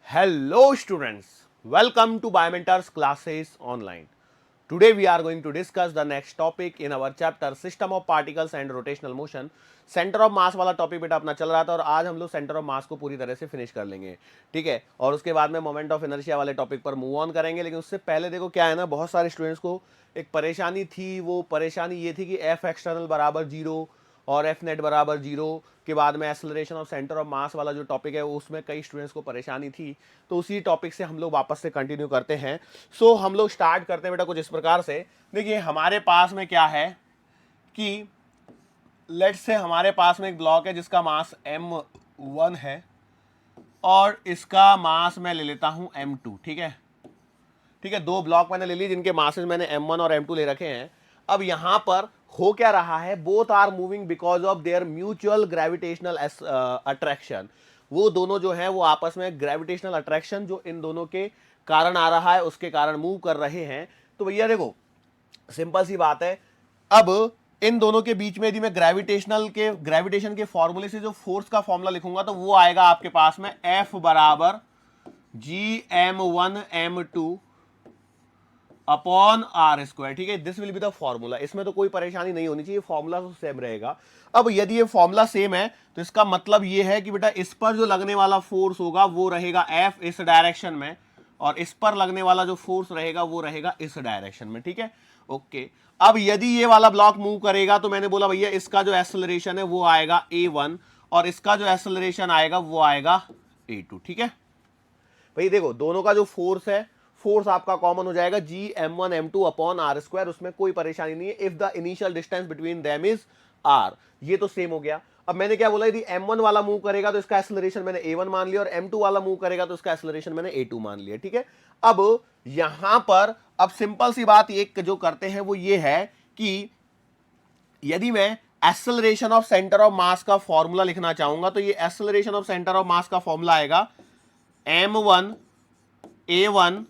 Hello students, welcome to Biomentor's classes online. Today we are going to discuss the next topic in our chapter System of Particles and Rotational Motion. Centre of मास वाला topic बेटा अपना चल रहा था और आज हम लोग सेंटर ऑफ मास को पूरी तरह से फिनिश कर लेंगे, ठीक है। और उसके बाद में मोमेंट ऑफ इनर्शिया वाले टॉपिक पर मूव ऑन करेंगे। लेकिन उससे पहले देखो क्या है ना, बहुत सारे स्टूडेंट्स को एक परेशानी थी। वो परेशानी ये थी कि एफ एक्सटर्नल बराबर जीरो और एफ नेट बराबर जीरो के बाद में एक्सेलरेशन ऑफ सेंटर ऑफ मास वाला जो टॉपिक है उसमें कई स्टूडेंट्स को परेशानी थी। तो उसी टॉपिक से हम लोग वापस से कंटिन्यू करते हैं। सो हम लोग स्टार्ट करते हैं बेटा कुछ इस प्रकार से। देखिए हमारे पास में क्या है कि लेट्स से हमारे पास में एक ब्लॉक है जिसका मास m1 है और इसका मास मैं ले लेता हूं m2, ठीक है। ठीक है, दो ब्लॉक मैंने ले लिए जिनके मासेस मैंने m1 और m2 ले रखे हैं। अब यहां पर हो क्या रहा है, both are moving because of their mutual gravitational attraction. वो दोनों जो है वो आपस में ग्रेविटेशनल अट्रैक्शन जो इन दोनों के कारण आ रहा है उसके कारण मूव कर रहे हैं। तो भैया देखो सिंपल सी बात है, अब इन दोनों के बीच में यदि मैं ग्रेविटेशन के फॉर्मूले से जो फोर्स का फॉर्मूला लिखूंगा तो वो आएगा आपके पास में F बराबर Gm1m2 अपॉन आर स्क्वायर, ठीक है। This will be the formula. इसमें तो कोई परेशानी नहीं होनी चाहिए, फॉर्मूला तो सेम रहेगा। अब यदि ये फॉर्मूला सेम है तो इसका मतलब ये है कि बेटा इस पर जो लगने वाला फोर्स होगा वो रहेगा F इस डायरेक्शन में और इस पर लगने वाला जो फोर्स रहेगा वो रहेगा इस डायरेक्शन में, ठीक है। ओके, अब यदि ये वाला ब्लॉक मूव करेगा तो मैंने बोला भैया इसका जो एक्सेलरेशन है वो आएगा a1 और इसका जो एक्सेलरेशन आएगा वो आएगा a2, ठीक है। भाई देखो दोनों का जो फोर्स है, फोर्स आपका कॉमन हो जाएगा Gm1m2 अपॉन आर स्क्वायर, उसमें कोई परेशानी नहीं है if the initial distance between them is r। ये तो सेम हो गया। अब मैंने क्या बोला, यदि m1 वाला मूव करेगा तो इसका एक्सेलरेशन मैंने a1 मान लिया और m2 वाला मूव करेगा तो इसका एक्सेलरेशन मैंने a2 मान लिया, ठीक है। अब यहां पर अब सिंपल सी बात एक जो करते हैं वो ये है कि यदि मैं एक्सेलरेशन ऑफ सेंटर ऑफ मास का फॉर्मूला लिखना चाहूंगा तो ये एक्सेलरेशन ऑफ सेंटर ऑफ मास का फॉर्मूला आएगा m1 a1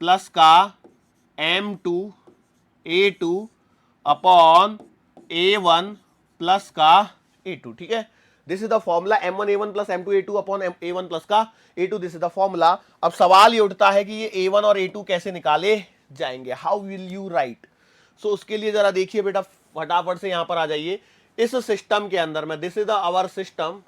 प्लस का m2 a2 upon a1 plus का a2, ठीक है। This is the formula m1 a1 plus m2 a2 upon a1 plus का a2, this is the formula. अब सवाल ये उठता है कि ये a1 और a2 कैसे निकाले जाएंगे, हाउ विल यू राइट। सो उसके लिए जरा देखिए बेटा फटाफट से यहां पर आ जाइए इस सिस्टम के अंदर में। This is the our system.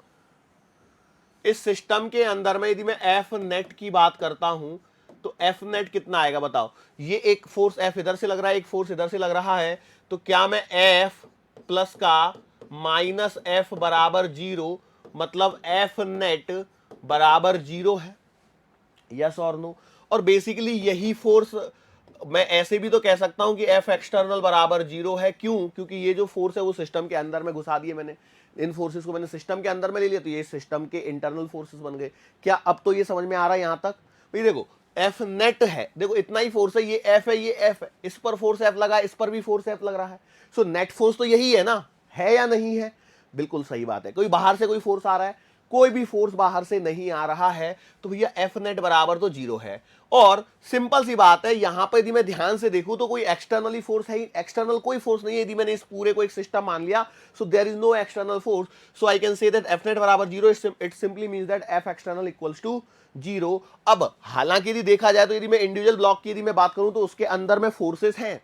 इस सिस्टम के अंदर में यदि मैं एफ नेट की बात करता हूं तो एफ नेट कितना आएगा बताओ। ये एक फोर्स एफ इधर से लग रहा है, एक फोर्स इधर से लग रहा है, तो क्या मैं एफ प्लस का माइनस एफ बराबर जीरो, मतलब एफ नेट बराबर जीरो है, यस और नो। और बेसिकली यही फोर्स मैं ऐसे भी तो कह सकता हूं कि एफ एक्सटर्नल बराबर जीरो है। क्यों? क्योंकि ये जो फोर्स है वो सिस्टम के अंदर में घुसा दिए मैंने, इन फोर्सेस को मैंने सिस्टम के अंदर में ले लिया तो ये सिस्टम के इंटरनल फोर्सेस बन गए। क्या अब तो ये समझ में आ रहा है यहां तक? भाई देखो एफ नेट है, देखो इतना ही फोर्स है, ये एफ है, ये एफ है, इस पर फोर्स एफ लगा, इस पर भी फोर्स एफ लग रहा है। सो नेट फोर्स तो यही है ना, है या नहीं है? बिल्कुल सही बात है। कोई बाहर से कोई फोर्स आ रहा है? कोई भी फोर्स बाहर से नहीं आ रहा है, तो भैया एफ नेट बराबर तो जीरो है। और सिंपल सी बात है, यहां पर यदि मैं ध्यान से देखूं तो कोई एक्सटर्नली फोर्स है, एक्सटर्नल कोई फोर्स नहीं है। यदि मैंने इस पूरे को एक सिस्टम मान लिया, so there is no external force, so I can say that F net बराबर zero. It simply means that F external equals to zero. अब हालांकि यदि देखा जाए तो यदि मैं इंडिविजुअल ब्लॉक की यदि मैं बात करूं तो उसके अंदर में फोर्सेस हैं।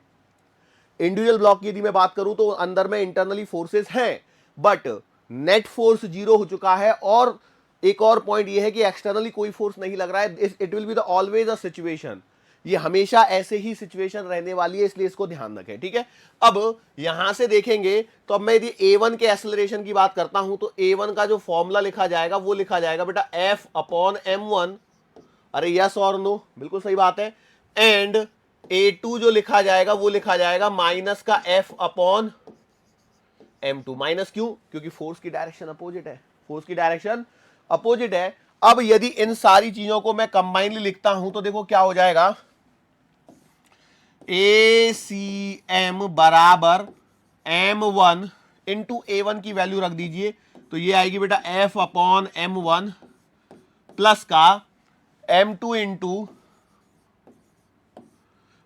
इंडिविजुअल ब्लॉक की यदि मैं बात करूं तो अंदर में इंटरनली फोर्सेस हैं, बट नेट फोर्स जीरो हो चुका है। और एक और पॉइंट ये है कि एक्सटर्नली कोई फोर्स नहीं लग रहा है। It will be the always a situation, ये हमेशा ऐसे ही सिचुएशन रहने वाली है, इसलिए इसको ध्यान रखें, ठीक है। अब यहां से देखेंगे तो अब मैं यदि a1 के एक्सेलरेशन की बात करता हूं तो a1 का जो फॉर्मूला लिखा जाएगा वो लिखा जाएगा बेटा f अपॉन m1। अरे यस और नो, बिल्कुल सही बात है। एंड a2 जो लिखा जाएगा वो लिखा जाएगा माइनस का f अपॉन m2। माइनस क्यों? क्योंकि फोर्स की डायरेक्शन अपोजिट है, फोर्स की डायरेक्शन अपोजिट है। अब यदि इन सारी चीजों को मैं कंबाइनली लिखता हूं तो देखो क्या हो जाएगा, ACM बराबर m1 इंटू a1 की वैल्यू रख दीजिए तो ये आएगी बेटा f अपॉन m1 प्लस का m2 into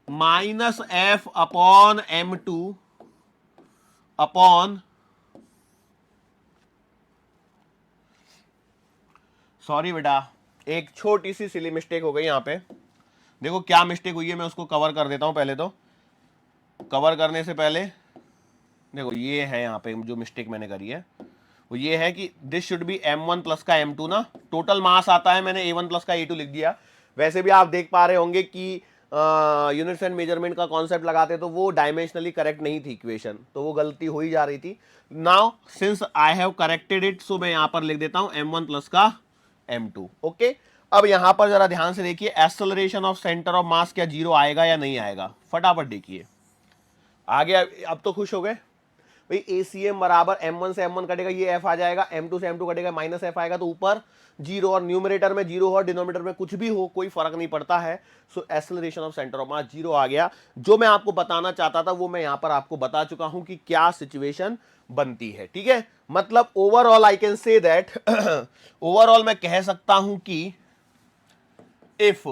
minus f upon m2 upon, sorry बेटा एक छोटी सी सिली मिस्टेक हो गई यहां पे। देखो क्या मिस्टेक हुई है, मैं उसको कवर कर देता हूं। पहले तो कवर करने से पहले देखो ये है यहाँ पे जो मिस्टेक मैंने करी है वो ये है कि this should be m1 plus का m2 ना। टोटल मास आता है, मैंने a1 प्लस का a2 लिख दिया। वैसे भी आप देख पा रहे होंगे कि यूनिट्स एंड मेजरमेंट का कॉन्सेप्ट लगाते तो वो डायमेंशनली करेक्ट नहीं थी इक्वेशन, तो वो गलती हो ही जा रही थी। Now since I have corrected it, so मैं यहां पर लिख देता हूं m1 प्लस का m2। ओके, अब यहां पर जरा ध्यान से देखिए, acceleration of centre of mass क्या जीरो आएगा या नहीं आएगा, फटाफट देखिए। आगे अब तो खुश हो गए भाई, ACM बराबर m1 से m1 कटेगा, ये f आ जाएगा, m2 से m2 कटेगा, माइनस f आएगा, तो ऊपर जीरो, और न्यूमरेटर में जीरो हो और डिनोमिनेटर में कुछ भी हो, कोई फर्क नहीं पड़ता है। So acceleration of centre of mass zero आ गया। जो मैं आपको बताना चाहता था वो मैं यहां पर आपको बता चुका हूं कि क्या सिचुएशन बनती है। ठीक है, मतलब overall I can say that overall मैं कह सकता हूं कि इफ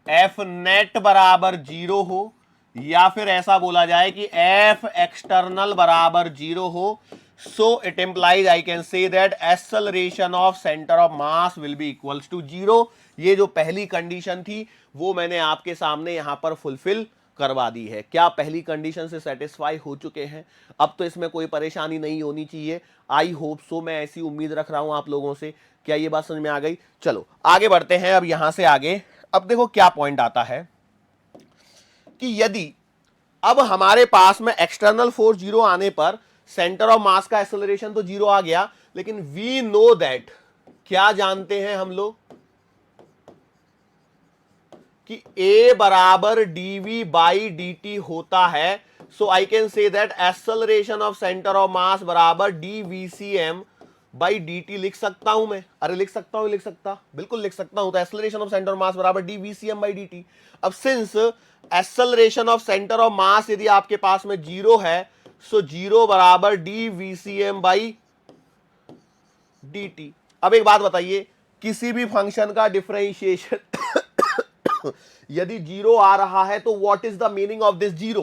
एफ नेट बराबर जीरो हो, या फिर ऐसा बोला जाए कि एफ एक्सटर्नल बराबर जीरो हो, so it implies I can say that acceleration of centre of mass will be equals to zero. ये जो पहली कंडीशन थी वो मैंने आपके सामने यहां पर फुलफिल करवा दी है। क्या पहली कंडीशन से सेटिस्फाई हो चुके हैं? अब तो इसमें कोई परेशानी नहीं होनी चाहिए। आई होप सो, मैं ऐसी उम्मीद रख रहा हूं आप लोगों से। क्या ये बात समझ में आ गई? चलो आगे बढ़ते हैं। अब यहां से आगे अब देखो क्या पॉइंट आता है कि यदि अब हमारे पास में एक्सटर्नल फोर्स जीरो आने पर सेंटर ऑफ मास का एक्सेलरेशन तो जीरो आ गया, लेकिन वी नो दैट, क्या जानते हैं हम लोग कि A बराबर dv बाई dt होता है। So I can say that acceleration of centre of mass बराबर dvcm बाई dt लिख सकता हूं मैं। अरे लिख सकता हूं, लिख सकता, बिल्कुल लिख सकता हूं। तो acceleration of centre of mass बराबर dvcm बाई dt। अब since acceleration of centre of मास यदि आपके पास में जीरो है, सो जीरो बराबर dvcm बाई dt। अब एक बात बताइए, किसी भी फंक्शन का डिफरेंशिएशन यदि जीरो आ रहा है तो what is the meaning of this zero?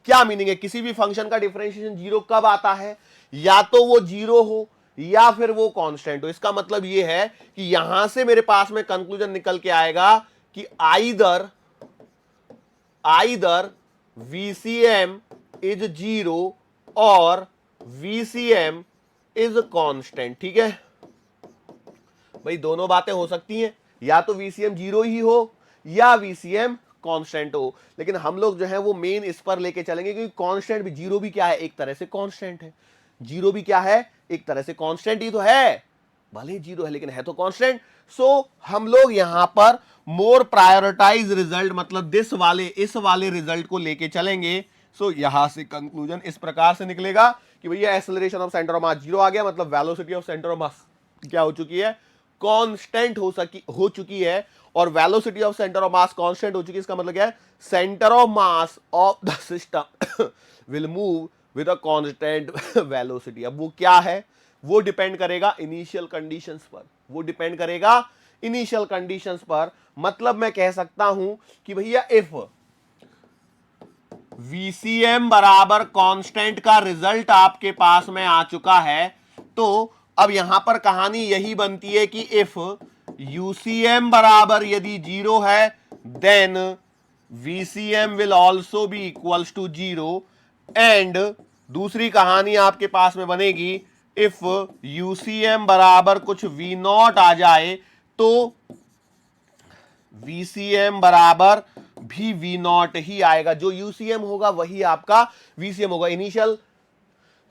क्या मीनिंग है? किसी भी फंक्शन का डिफरेंशिएशन जीरो कब आता है? या तो वो जीरो हो या फिर वो कांस्टेंट हो। इसका मतलब ये है कि यहां से मेरे पास में कंक्लूजन निकल के आएगा कि आइदर VCM इज जीरो और VCM इज कांस्टेंट। ठीक है भाई, दोनों बातें हो सकती हैं, या तो VCM जीरो ही हो या VCM कांस्टेंट हो। लेकिन हम लोग जो है वो मेन इस पर लेके चलेंगे, क्योंकि कांस्टेंट भी, जीरो भी क्या है, एक तरह से कांस्टेंट है। जीरो भी क्या है, एक तरह से कांस्टेंट ही तो है, भले जीरो है लेकिन है तो कांस्टेंट। सो हम लोग यहां पर मोर प्रायोरिटाइज रिजल्ट, मतलब इस वाले रिजल्ट को लेके चलेंगे। सो यहां से कंक्लूजन इस प्रकार से निकलेगा कि भैया acceleration of centre of mass zero आ गया, मतलब velocity of centre of mass क्या हो चुकी है, कांस्टेंट हो चुकी है। और velocity of centre of mass constant हो चुकी है। इसका मतलब क्या है, centre of mass of the system will move with a constant velocity. अब वो क्या है, वो डिपेंड करेगा इनिशियल कंडीशंस पर, वो डिपेंड करेगा इनिशियल कंडीशंस पर। मतलब मैं कह सकता हूं कि भैया इफ VCM बराबर कांस्टेंट का रिजल्ट आपके पास में आ चुका है, तो अब यहां पर कहानी यही बनती है कि इफ UCM बराबर यदि जीरो है, then VCM will also be equals to zero. And दूसरी कहानी आपके पास में बनेगी, इफ UCM बराबर कुछ V नॉट आ जाए तो VCM बराबर भी V नॉट ही आएगा। जो UCM होगा वही आपका VCM होगा। इनिशियल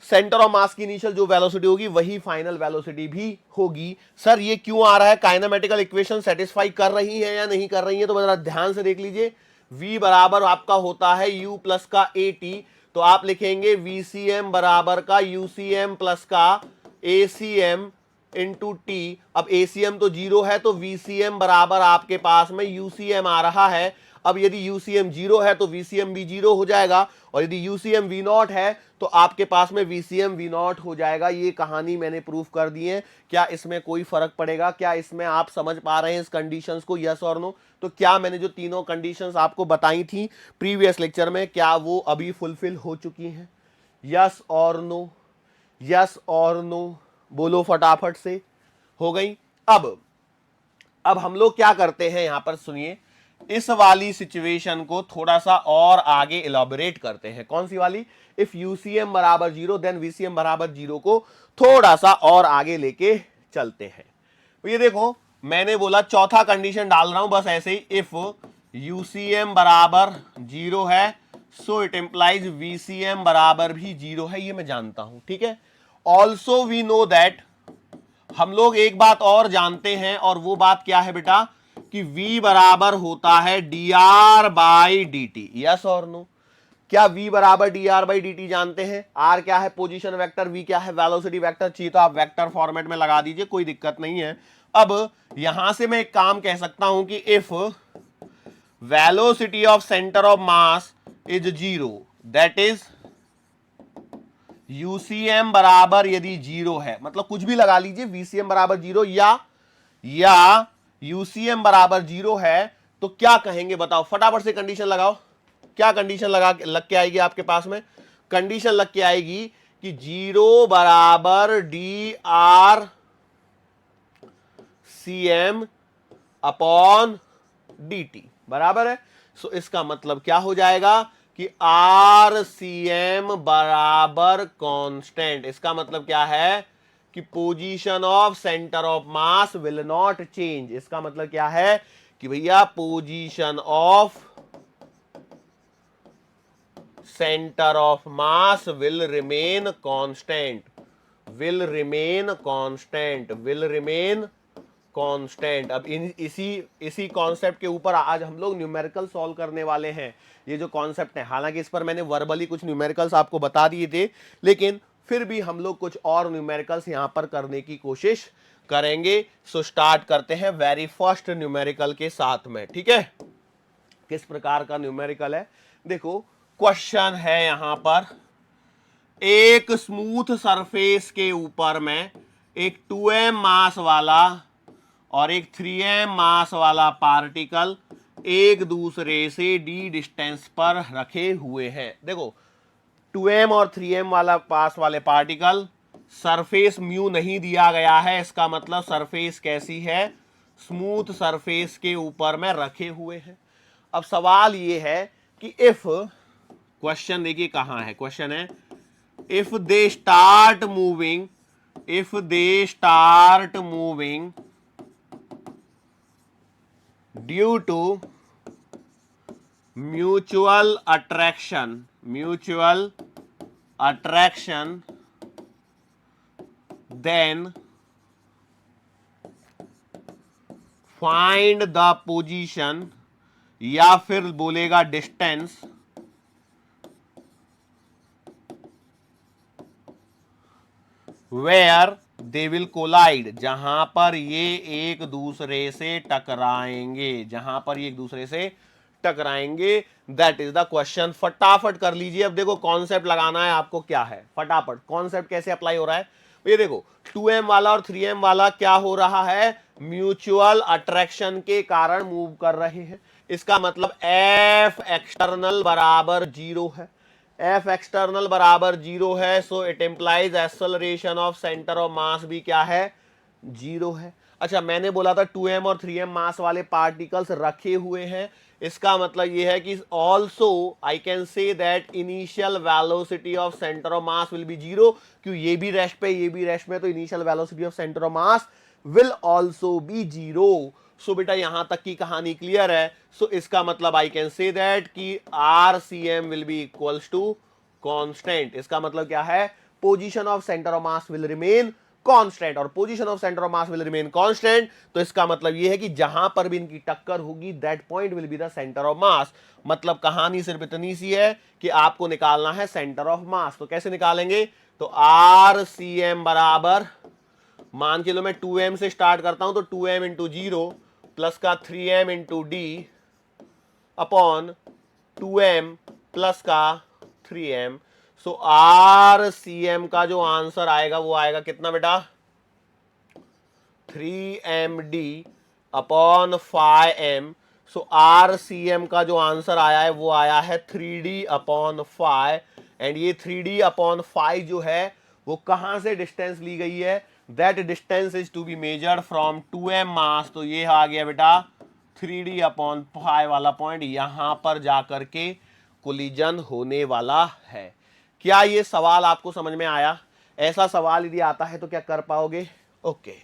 सेंटर ऑफ मास की इनिशियल जो वेलोसिटी होगी वही फाइनल वेलोसिटी भी होगी। सर ये क्यों आ रहा है? काइनेमेटिकल इक्वेशन सेटिस्फाई कर रही है या नहीं कर रही है? तो जरा ध्यान से देख लीजिए। V बराबर आपका होता है U प्लस का AT, तो आप लिखेंगे VCM बराबर का UCM प्लस का ACM इंटू टी। अब ACM तो जीरो है, तो VCM बराबर आपके पास में UCM आ रहा है। अब यदि UCM जीरो है तो VCM भी जीरो हो जाएगा, और यदि UCM V नॉट है तो आपके पास में VCM V नॉट हो जाएगा। ये कहानी मैंने प्रूफ कर दी है। क्या इसमें कोई फर्क पड़ेगा? क्या इसमें आप समझ पा रहे हैं इस कंडीशंस को, यस और नो? तो क्या मैंने जो तीनों कंडीशंस आपको बताई थी प्रीवियस लेक्चर में, क्या वो अभी फुलफिल हो चुकी हैं? यस और नो, यस और नो बोलो फटाफट से। हो गई? अब अब हम लोग क्या करते हैं यहां पर सुनिए, इस वाली सिचुएशन को थोड़ा सा और आगे इलाबोरेट करते हैं। कौन सी वाली? इफ यूसीएम बराबर 0 देन वीसीएम बराबर 0 को थोड़ा सा और आगे लेके चलते हैं। तो ये देखो, मैंने बोला चौथा कंडीशन डाल रहा हूं बस ऐसे ही, इफ यूसीएम बराबर 0 है सो इट इंप्लाइज वीसीएम बराबर भी 0 है, ये मैं जानता हूं, ठीक है। ऑल्सो वी नो दैट, हम लोग एक बात और जानते हैं, और वो बात क्या है बेटा, कि V बराबर होता है dr by D T. Yes और नो? क्या V बराबर dr बाई डी टी जानते हैं? R क्या है? पोजीशन वेक्टर, V क्या है? Velocity vector. चाहिए तो आप वेक्टर फॉर्मेट में लगा दीजिए, कोई दिक्कत नहीं है। अब यहां से मैं एक काम कह सकता हूं कि if velocity of centre of mass is 0 that is UCM बराबर यदि 0 है, मतलब कुछ भी लगा लीजिए, वीसीएम बराबर 0 या यूसीएम बराबर 0 है, तो क्या कहेंगे बताओ, फटाफट से कंडीशन लगाओ। क्या कंडीशन लग के आएगी आपके पास में? कंडीशन लग के आएगी कि 0 बराबर D R C M upon D T बराबर है। सो इसका मतलब क्या हो जाएगा कि आर सी एम बराबर कांस्टेंट। इसका मतलब क्या है कि position of centre of mass will not change. इसका मतलब क्या है कि भैया position of centre of mass will remain constant, will remain constant, will remain constant. अब इसी कॉन्सेप्ट के ऊपर आज हम लोग न्यूमेरिकल सॉल्व करने वाले हैं। ये जो कॉन्सेप्ट है, हालांकि इस पर मैंने वर्बली कुछ न्यूमेरिकल्स आपको बता दिए थे, लेकिन फिर भी हम लोग कुछ और न्यूमेरिकल्स यहां पर करने की कोशिश करेंगे। सो स्टार्ट करते हैं वेरी फर्स्ट न्यूमेरिकल के साथ में, ठीक है। किस प्रकार का न्यूमेरिकल है? देखो, क्वेश्चन है यहां पर, एक स्मूथ सरफेस के ऊपर में एक 2m मास वाला और एक 3m मास वाला पार्टिकल एक दूसरे से d डिस्टेंस पर रखे हुए हैं। देखो, 2m और 3m वाला पास वाले पार्टिकल, सरफेस म्यू नहीं दिया गया है, इसका मतलब सरफेस कैसी है? स्मूथ सरफेस के ऊपर में रखे हुए हैं। अब सवाल ये है कि इफ, क्वेश्चन देखिए कहां है, क्वेश्चन है if they start moving, if they start moving due to mutual attraction, mutual attraction, then find the position, या फिर बोलेगा distance where they will collide, जहां पर ये एक दूसरे से टकराएंगे, जहां पर ये एक दूसरे से टकराएंगे। That is the question. फटाफट कर लीजिए। अब देखो, कॉन्सेप्ट लगाना है आपको, क्या है फटाफट कॉन्सेप्ट कैसे अप्लाई हो रहा है। ये देखो, 2m वाला और 3m वाला क्या हो रहा है? म्यूचुअल अट्रैक्शन के कारण मूव कर रहे हैं। इसका मतलब एफ एक्सटर्नल बराबर 0 है। एफ एक्सटर्नल बराबर 0 है, सो it implies acceleration of centre of मास भी क्या है? 0 है। अच्छा, मैंने बोला था 2m और 3m मास वाले पार्टिकल्स रखे हुए हैं, इसका मतलब यह है कि also I can say that initial velocity of centre of mass will B 0, क्यों? ये भी रेस्ट पे, ये भी रेस्ट में, तो initial velocity of centre of mass will also B 0। सो बेटा यहां तक की कहानी क्लियर है। सो इसका मतलब आई कैन से दैट कि R C M will be equals to constant. इसका मतलब क्या है? Position of centre of mass will remain constant, और position of centre of mass will remain constant, तो इसका मतलब यह है कि जहां पर भी इनकी टक्कर होगी that point will be the centre of मास। मतलब कहानी सिर्फ इतनी सी है कि आपको निकालना है सेंटर ऑफ मास। तो कैसे निकालेंगे? तो आर सी एम बराबर, मान के लो मैं 2m से स्टार्ट करता हूं, तो 2m इंटू 0 प्लस का 3m into D upon 2m plus का 3m। So are C M का जो आंसर आएगा वो आएगा कितना बेटा? 3md upon 5m। So are C M का जो आंसर आया है वो आया है 3d अपॉन 5। एंड ये 3d अपॉन 5 जो है वो कहां से डिस्टेंस ली गई है? That distance is to be measured from 2m mass, तो ये आ गया बेटा 3d/5 वाला पॉइंट, यहां पर जाकर के कोलिजन होने वाला है। क्या ये सवाल आपको समझ में आया? ऐसा सवाल यदि आता है तो क्या कर पाओगे? ओके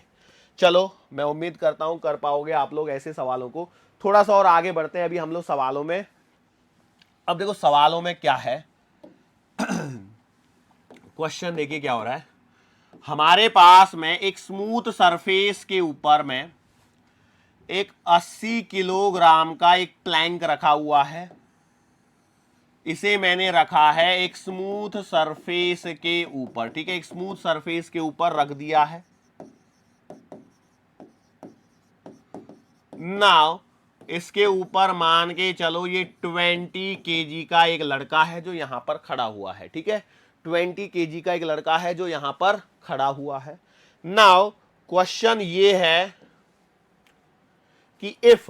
चलो, मैं उम्मीद करता हूं कर पाओगे आप लोग ऐसे सवालों को। थोड़ा सा और आगे बढ़ते हैं अभी हम लोग सवालों में। अब देखो सवालों में क्या है, क्वेश्चन देखिए क्या हो रहा है। हमारे पास में एक स्मूथ सरफेस के ऊपर में एक 80 किलोग्राम का एक प्लैंक रखा हुआ है। इसे मैंने रखा है एक स्मूथ सरफेस के ऊपर, ठीक है, एक स्मूथ सरफेस के ऊपर रख दिया है। नाउ इसके ऊपर मान के चलो ये 20 केजी का एक लड़का है जो यहां पर खड़ा हुआ है, ठीक है, 20 केजी का एक लड़का है जो यहां पर खड़ा हुआ है। नाउ क्वेश्चन ये है कि if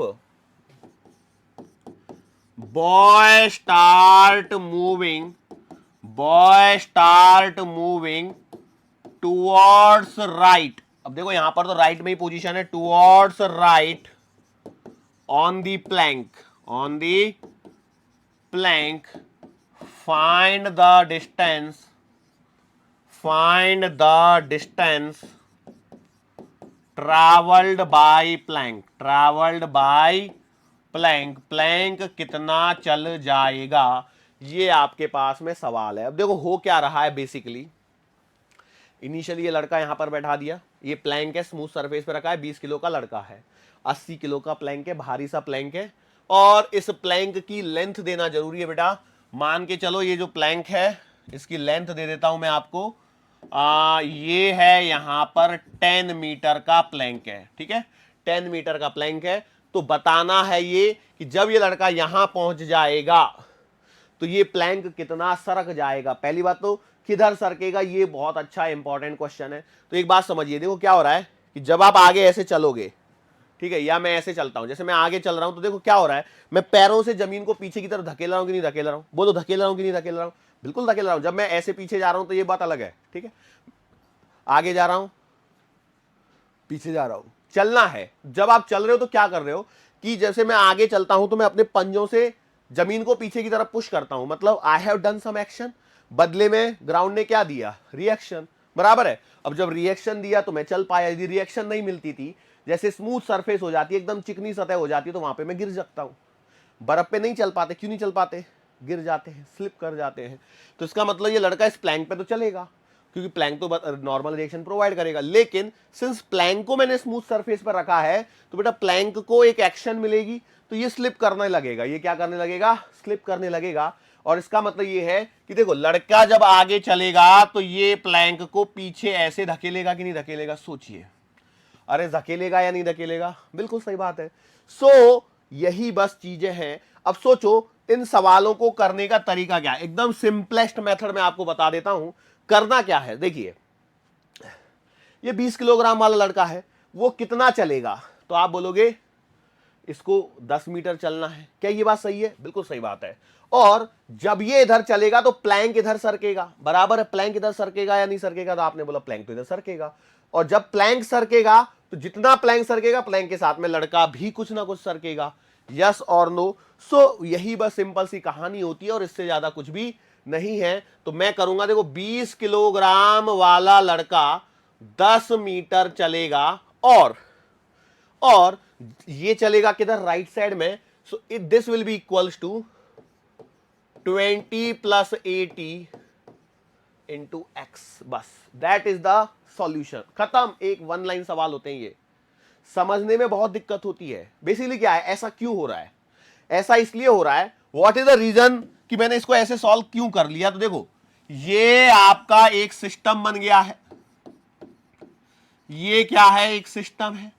boy start moving towards right, अब देखो यहां पर तो राइट में ही पोजीशन है, towards right on the plank find the distance traveled by plank कितना चल जाएगा, ये आपके पास में सवाल है। अब देखो हो क्या रहा है, बेसिकली इनिशियली ये लड़का यहां पर बैठा दिया, ये प्लैंक है, स्मूथ सरफेस पे रखा है, 20 किलो का लड़का है, 80 किलो का प्लैंक है, भारी सा प्लैंक है, और इस प्लैंक की लेंथ देना जरूरी है बेटा। मान के चलो ये जो प्लैंक है इसकी लेंथ दे देता हूं मैं आपको, ये है यहां पर 10 मीटर का प्लैंक है, ठीक है, 10 मीटर का प्लैंक है। तो बताना है ये कि जब ये लड़का यहां पहुंच जाएगा तो ये प्लैंक कितना सरक जाएगा। पहली बात तो किधर सरकेगा, ये बहुत अच्छा इंपॉर्टेंट क्वेश्चन है। तो एक बात समझिए, देखो क्या हो रहा है कि जब आप आगे ऐसे चलोगे, ठीक है, या मैं ऐसे चलता हूं, जैसे मैं आगे चल रहा हूं, तो देखो क्या हो रहा है, मैं पैरों से जमीन को पीछे की तरफ धकेल रहा हूं कि नहीं धकेल रहा हूं? बोलो धकेल रहा हूं कि नहीं धकेल रहा हूं? बिल्कुल धकेल रहा हूं। जब मैं ऐसे पीछे जा रहा हूं तो ये बात अलग है, ठीक है, आगे जा रहा हूं, पीछे जा रहा हूं, चलना है। जब आप चल रहे हो तो क्या कर रहे हो कि जैसे मैं आगे चलता हूं तो मैं अपने पंजों से जमीन को पीछे की तरफ पुश करता हूं, मतलब I have done some action, बदले में ग्राउंड ने क्या दिया, रिएक्शन, बराबर है। अब जब रिएक्शन दिया तो मैं चल पाया, यदि रिएक्शन नहीं मिलती थी, जैसे स्मूथ सरफेस हो जाती है, एकदम चिकनी सतह हो जाती है, तो वहां पे मैं गिर सकता हूं। बर्फ पे नहीं चल पाते, क्यों नहीं चल पाते? गिर जाते हैं, स्लिप कर जाते हैं। तो इसका मतलब ये लड़का इस प्लैंक पे तो चलेगा, क्योंकि प्लैंक तो नॉर्मल रिएक्शन प्रोवाइड करेगा, लेकिन सिंस प्लैंक को मैंने स्मूथ सरफेस पर रखा है तो बेटा प्लैंक को एक एक्शन मिलेगी, तो ये स्लिप करने लगेगा। ये क्या करने लगेगा? स्लिप करने लगेगा। और इसका मतलब ये है कि देखो लड़का जब आगे चलेगा तो ये प्लैंक को पीछे ऐसे धकेलेगा कि नहीं धकेलेगा? सोचिए, अरे धकेलेगा या नहीं धकेलेगा? बिल्कुल सही बात है। सो यही बस चीजें हैं। अब सोचो इन सवालों को करने का तरीका क्या है, एकदम सिंपलेस्ट मेथड में आपको बता देता हूं। करना क्या है, देखिए ये 20 किलोग्राम वाला लड़का है, वो कितना चलेगा? तो आप बोलोगे इसको 10 मीटर चलना है। क्या ये बात सही है? बिल्कुल सही बात है। और जब ये इधर चलेगा तो प्लैंक इधर सरकेगा, बराबर है, प्लैंक इधर सरकेगा या नहीं सरकेगा? तो आपने बोला प्लैंक तो इधर सरकेगा। और जब प्लैंक सरकेगा तो जितना प्लैंक सरकेगा, प्लैंक के साथ में लड़का भी कुछ ना कुछ सरकेगा। यस और नो? सो यही बस सिंपल सी कहानी होती है और इससे ज्यादा कुछ भी नहीं है। तो मैं करूंगा, देखो 20 किलोग्राम वाला लड़का 10 मीटर चलेगा और ये चलेगा किधर? राइट साइड में। So this will be equals to 20 plus 80 into X. बस दैट इज द सॉल्यूशन, खत्म। एक वन लाइन सवाल होते हैं, ये समझने में बहुत दिक्कत होती है। बेसिकली क्या है, ऐसा क्यों हो रहा है? ऐसा इसलिए हो रहा है, व्हाट इज द रीजन कि मैंने इसको ऐसे सॉल्व क्यों कर लिया? तो देखो ये आपका एक सिस्टम बन गया है, ये क्या है? एक सिस्टम है।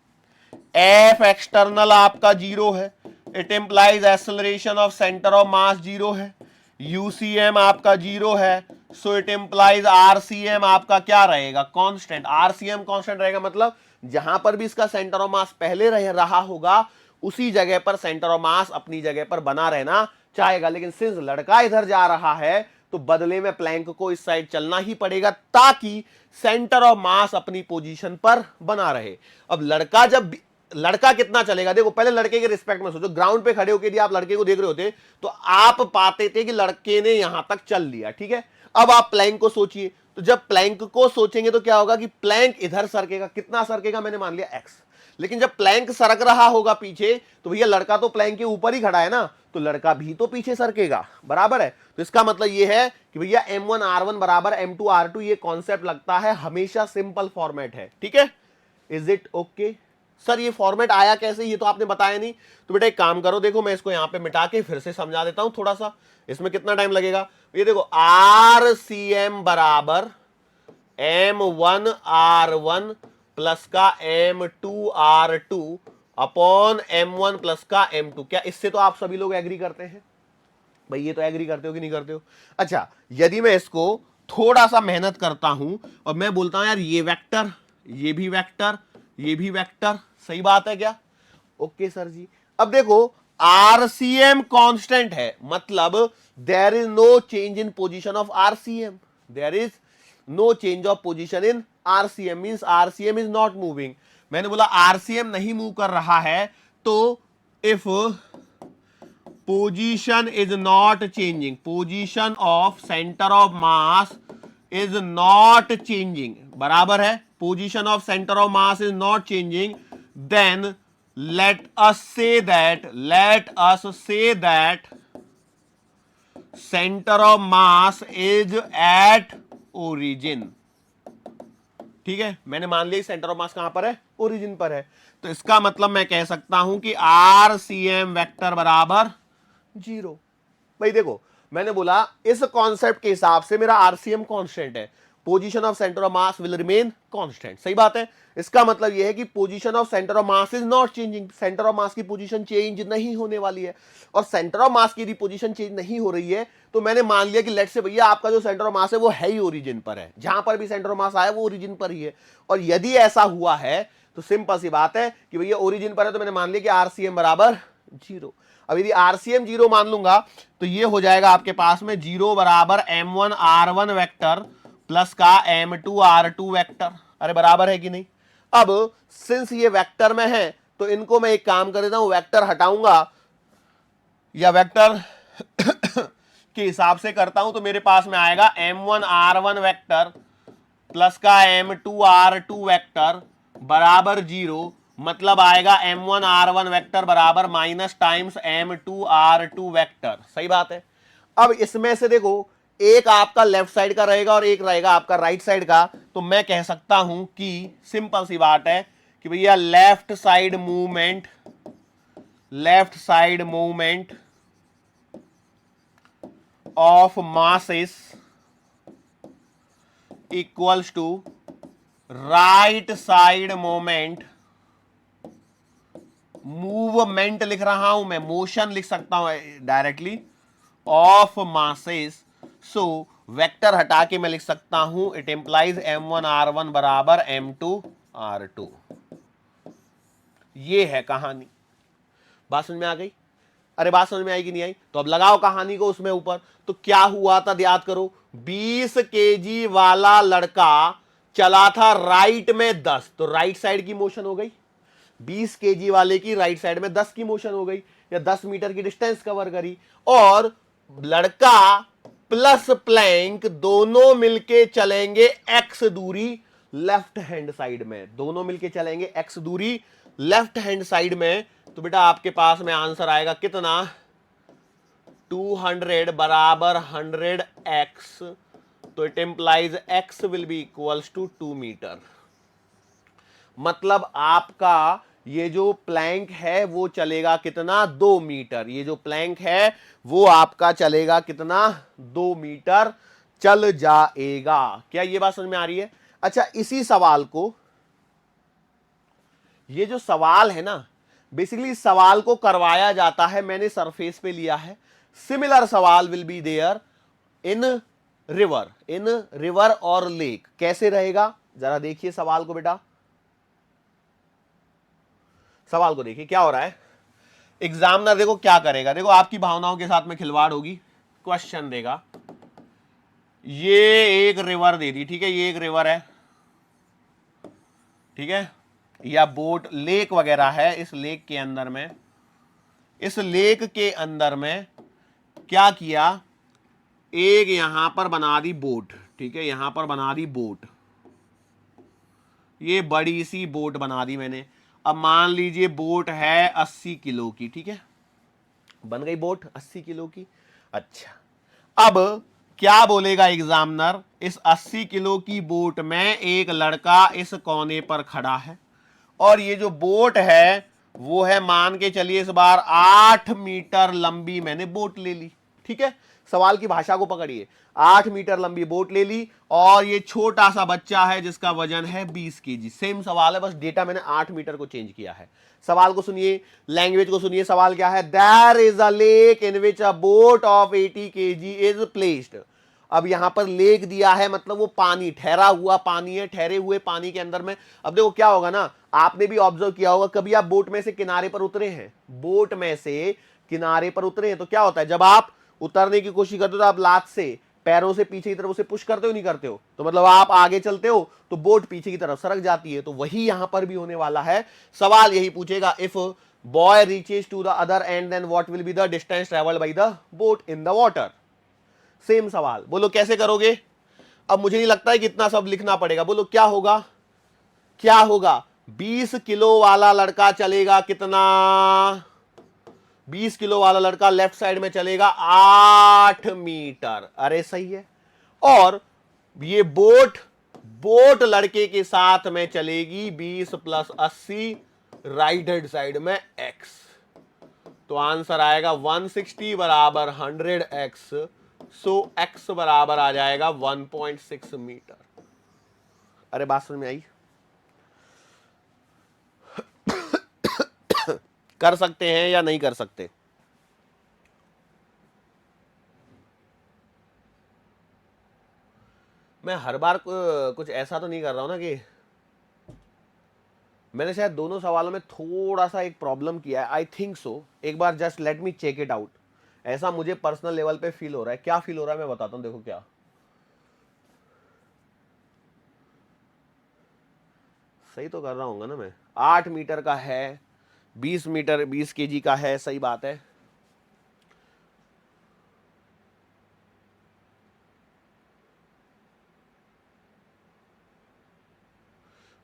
एफ एक्सटर्नल आपका 0 है, it implies acceleration of centre of मास 0 है। यूसीएम आपका 0 है, सो इट इंप्लाइज आरसीएम आपका क्या रहेगा? कांस्टेंट। आरसीएम कांस्टेंट रहेगा, मतलब जहां पर भी इसका सेंटर ऑफ मास पहले रहा होगा उसी जगह पर सेंटर ऑफ मास अपनी जगह पर बना रहना चाहेगा। लेकिन सिंस लड़का इधर जा रहा है तो बदले में प्लैंक को इस साइड चलना ही पड़ेगा ताकि सेंटर ऑफ मास अपनी पोजीशन पर बना रहे। अब लड़का कितना चलेगा, देखो पहले लड़के के रिस्पेक्ट में सोचो, ग्राउंड पे खड़े होकर यदि आप लड़के को देख रहे होते तो आप पाते थे कि लड़के ने यहां तक चल लिया, ठीक है। अब आप प्लैंक को सोचिए, तो जब प्लैंक को सोचेंगे तो क्या होगा कि प्लैंक इधर सरकेगा, कितना सरकेगा, मैंने मान लिया x। लेकिन जब प्लैंक सरक रहा होगा पीछे तो भैया लड़का तो प्लैंक के ऊपर ही खड़ा है ना, तो लड़का भी तो पीछे सरकेगा, बराबर है। तो इसका मतलब यह है कि भैया m1r1 बराबर m2r2, ये कॉन्सेप्ट लगता है हमेशा सिंपल फॉर्मेट है, ठीक है। इज इट ओके सर, ये फॉर्मेट आया कैसे, ये तो आपने बताया नहीं। तो बेटा एक काम करो, देखो मैं इसको यहां पे मिटा के फिर से समझा देता हूं थोड़ा सा, इसमें कितना टाइम लगेगा। ये देखो RCM बराबर M1R1 प्लस का M2R2 अपॉन M1 प्लस का M2। क्या इससे तो आप सभी लोग एग्री करते हैं भाई, ये तो एग्री करते हो कि नहीं करते हो। अच्छा, यदि मैं इसको थोड़ा सा मेहनत करता हूं और मैं बोलता हूं यार ये वेक्टर, ये भी वेक्टर, ये भी वेक्टर, सही बात है क्या? ओके सर जी। अब देखो RCM कांस्टेंट है, मतलब there is no change in position of RCM, there is no change of position in RCM, means RCM is not moving. मैंने बोला RCM नहीं मूव कर रहा है, तो if position is not changing, position of centre of mass is not changing, बराबर है, position of centre of mass is not changing, then let us say that center of mass is at origin, ठीक है। मैंने मान लिया centre of मास कहां पर है, ओरिजिन पर है। तो इसका मतलब मैं कह सकता हूं कि RCM वेक्टर बराबर 0। भाई देखो मैंने बोला इस कॉन्सेप्ट के हिसाब से मेरा RCM कांस्टेंट है, position of centre of mass will remain constant, सही बात है। इसका मतलब यह है कि position of centre of mass is not changing, centre of मास की पोजीशन चेंज नहीं होने वाली है। और सेंटर ऑफ मास की यदि पोजीशन चेंज नहीं हो रही है तो मैंने मान लिया कि लेट से भैया आपका जो सेंटर ऑफ मास है वो है ही ओरिजिन पर है, जहां पर भी सेंटर ऑफ मास आया वो ओरिजिन पर ही है। और यदि ऐसा हुआ है तो सिंपल सी बात है कि भैया ओरिजिन पर है, तो मैंने मान लिया कि RCM बराबर 0। अब यदि RCM 0 मान लूंगा तो ये हो जाएगा आपके पास में 0 बराबर M1R1 वेक्टर प्लस का M2R2 वेक्टर, अरे बराबर है कि नहीं। अब सिंस ये वेक्टर में है तो इनको मैं एक काम कर देता हूं, वेक्टर हटाऊंगा या वेक्टर के हिसाब से करता हूं तो मेरे पास में आएगा M1R1 वेक्टर प्लस का M2R2 वेक्टर बराबर 0, मतलब आएगा M1R1 वेक्टर बराबर माइनस टाइम्स M2R2 वेक्टर, सही बात है। अब इसमें से देखो एक आपका लेफ्ट साइड का रहेगा और एक रहेगा आपका राइट साइड का, तो मैं कह सकता हूं कि सिंपल सी बात है कि भैया left side movement of masses equals to right side movement लिख रहा हूं मैं, मोशन लिख सकता हूं directly, of masses. So vector हटा के मैं लिख सकता हूं इट इंप्लाइज M1R1 बराबर M2R2। ये है कहानी, बात समझ में आ गई? अरे बात समझ में आई कि नहीं आई? तो अब लगाओ कहानी को उसमें ऊपर। तो क्या हुआ था याद करो, 20 kg वाला लड़का चला था राइट में 10, तो राइट साइड की मोशन हो गई, 20 kg वाले की राइट साइड में 10 की मोशन हो गई, या 10 मीटर की डिस्टेंस कवर करी। और लड़का प्लस प्लैंक दोनों मिलके चलेंगे x दूरी लेफ्ट हैंड साइड में, दोनों मिलके चलेंगे x दूरी लेफ्ट हैंड साइड में। तो बेटा आपके पास में आंसर आएगा कितना, 200 बराबर 100x, तो it implies x will be equals to 2 metre. मतलब आपका ये जो प्लैंक है वो चलेगा कितना, 2 मीटर। ये जो प्लैंक है वो आपका चलेगा कितना, 2 मीटर चल जाएगा। क्या ये बात समझ में आ रही है? अच्छा, इसी सवाल को, ये जो सवाल है ना, बेसिकली सवाल को करवाया जाता है, मैंने सरफेस पे लिया है। सिमिलर सवाल will be there in river और लेक। कैसे रहेगा जरा देखिए सवाल को बेटा, सवाल को देखिए क्या हो रहा है। एग्जामिनर देखो क्या करेगा, देखो आपकी भावनाओं के साथ में खिलवाड़ होगी। क्वेश्चन देगा ये एक रिवर दे दी, ठीक है, ये एक रिवर है, ठीक है, या बोट लेक वगैरह है। इस लेक के अंदर में, इस लेक के अंदर में क्या किया, एक यहां पर बना दी बोट, ठीक है, यहां पर बना दी बोट, ये बड़ी सी बोट बना दी मैंने। अब मान लीजिए बोट है 80 किलो की, ठीक है, बन गई बोट 80 किलो की। अच्छा, अब क्या बोलेगा एग्जामिनर, इस 80 किलो की बोट में एक लड़का इस कोने पर खड़ा है, और ये जो बोट है वो है, मान के चलिए इस बार 8 मीटर लंबी मैंने बोट ले ली, ठीक है, सवाल की भाषा को पकड़िए, 8 मीटर लंबी बोट ले ली, और ये छोटा सा बच्चा है जिसका वजन है 20 केजी। सेम सवाल है, बस डेटा मैंने 8 मीटर को चेंज किया है। सवाल को सुनिए, लैंग्वेज को सुनिए, सवाल क्या है, there is a lake in which a boat of 80 KG is placed. अब यहां पर लेक दिया है, मतलब वो पानी, ठहरा हुआ पानी है, ठहरे हुए पानी के अंदर में। अब देखो क्या होगा ना, आपने भी ऑब्जर्व किया होगा, कभी आप बोट में से किनारे पर उतरे हैं, बोट में से किनारे पर उतरे हैं, तो क्या होता है, जब आप उतरने की कोशिश करते हो तो आप लात से, पैरों से पीछे की तरफ उसे पुश करते हो, नहीं करते हो, तो मतलब आप आगे चलते हो तो बोट पीछे की तरफ सरक जाती है। तो वही यहां पर भी होने वाला है, सवाल यही पूछेगा, if boy reaches to the other end then what will be the distance travelled by the boat in the water. Same सवाल, बोलो कैसे करोगे। अब मुझे नहीं लगता है कि इतना सब लिखना पड़ेगा, बोलो क्या होगा, क्या होगा, 20 किलो वाला लड़का चलेगा कितना, 20 किलो वाला लड़का लेफ्ट साइड में चलेगा 8 मीटर, अरे सही है, और ये बोट, बोट लड़के के साथ में चलेगी 20 प्लस 80 राइट हैंड साइड में x, तो आंसर आएगा 160 बराबर 100x, सो x बराबर आ जाएगा 1.6 मीटर। अरे बात समझ में आई। कर सकते हैं या नहीं कर सकते, मैं हर बार कुछ ऐसा तो नहीं कर रहा हूं ना कि मैंने शायद दोनों सवालों में थोड़ा सा एक प्रॉब्लम किया है, आई थिंक सो, एक बार just let me check it out. ऐसा मुझे पर्सनल लेवल पे फील हो रहा है, क्या फील हो रहा है मैं बताता हूं, देखो क्या, सही तो कर रहा हूँ ना मैं, 8 मीटर का है, 20 मीटर 20 केजी का है, सही बात है।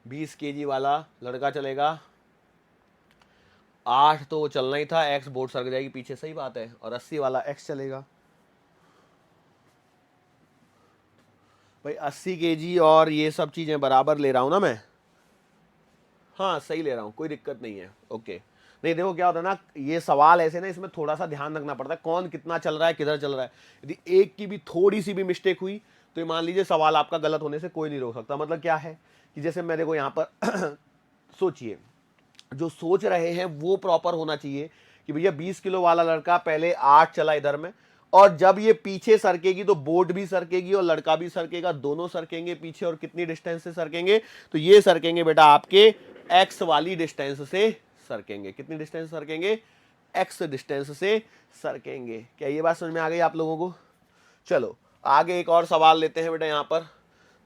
बीस केजी वाला लड़का चलेगा 8, तो वो चलना ही था, एक्स बोर्ड सरक जाएगी पीछे, सही बात है, और 80 वाला एक्स चलेगा। भाई 80 केजी और ये सब चीजें बराबर ले रहा हूं ना मैं, हाँ सही ले रहा हूँ, कोई दिक्कत नहीं है, ओके। नहीं देखो क्या होता है ना, ये सवाल ऐसे ना, इसमें थोड़ा सा ध्यान रखना पड़ता है, कौन कितना चल रहा है, किधर चल रहा है। यदि एक की भी थोड़ी सी भी मिस्टेक हुई तो ये मान लीजिए सवाल आपका गलत होने से कोई नहीं रोक सकता। मतलब क्या है कि जैसे मेरे को यहाँ पर सोचिए, जो सोच रहे हैं वो प्रॉपर होना चाहिए कि भैया 20 किलो वाला लड़का पहले 8 चला इधर में, और जब ये पीछे सरकेगी तो बोट भी सरकेगी और लड़का भी सरकेगा, दोनों सरकेंगे पीछे, और कितनी डिस्टेंस से सरकेंगे, तो ये सरकेंगे बेटा आपके एक्स वाली डिस्टेंस से सरकेंगे। कितनी डिस्टेंस सरकेंगे, एक्स डिस्टेंस से सरकेंगे। क्या ये बात समझ में आ गई आप लोगों को। चलो आगे एक और सवाल लेते हैं बेटा। यहां पर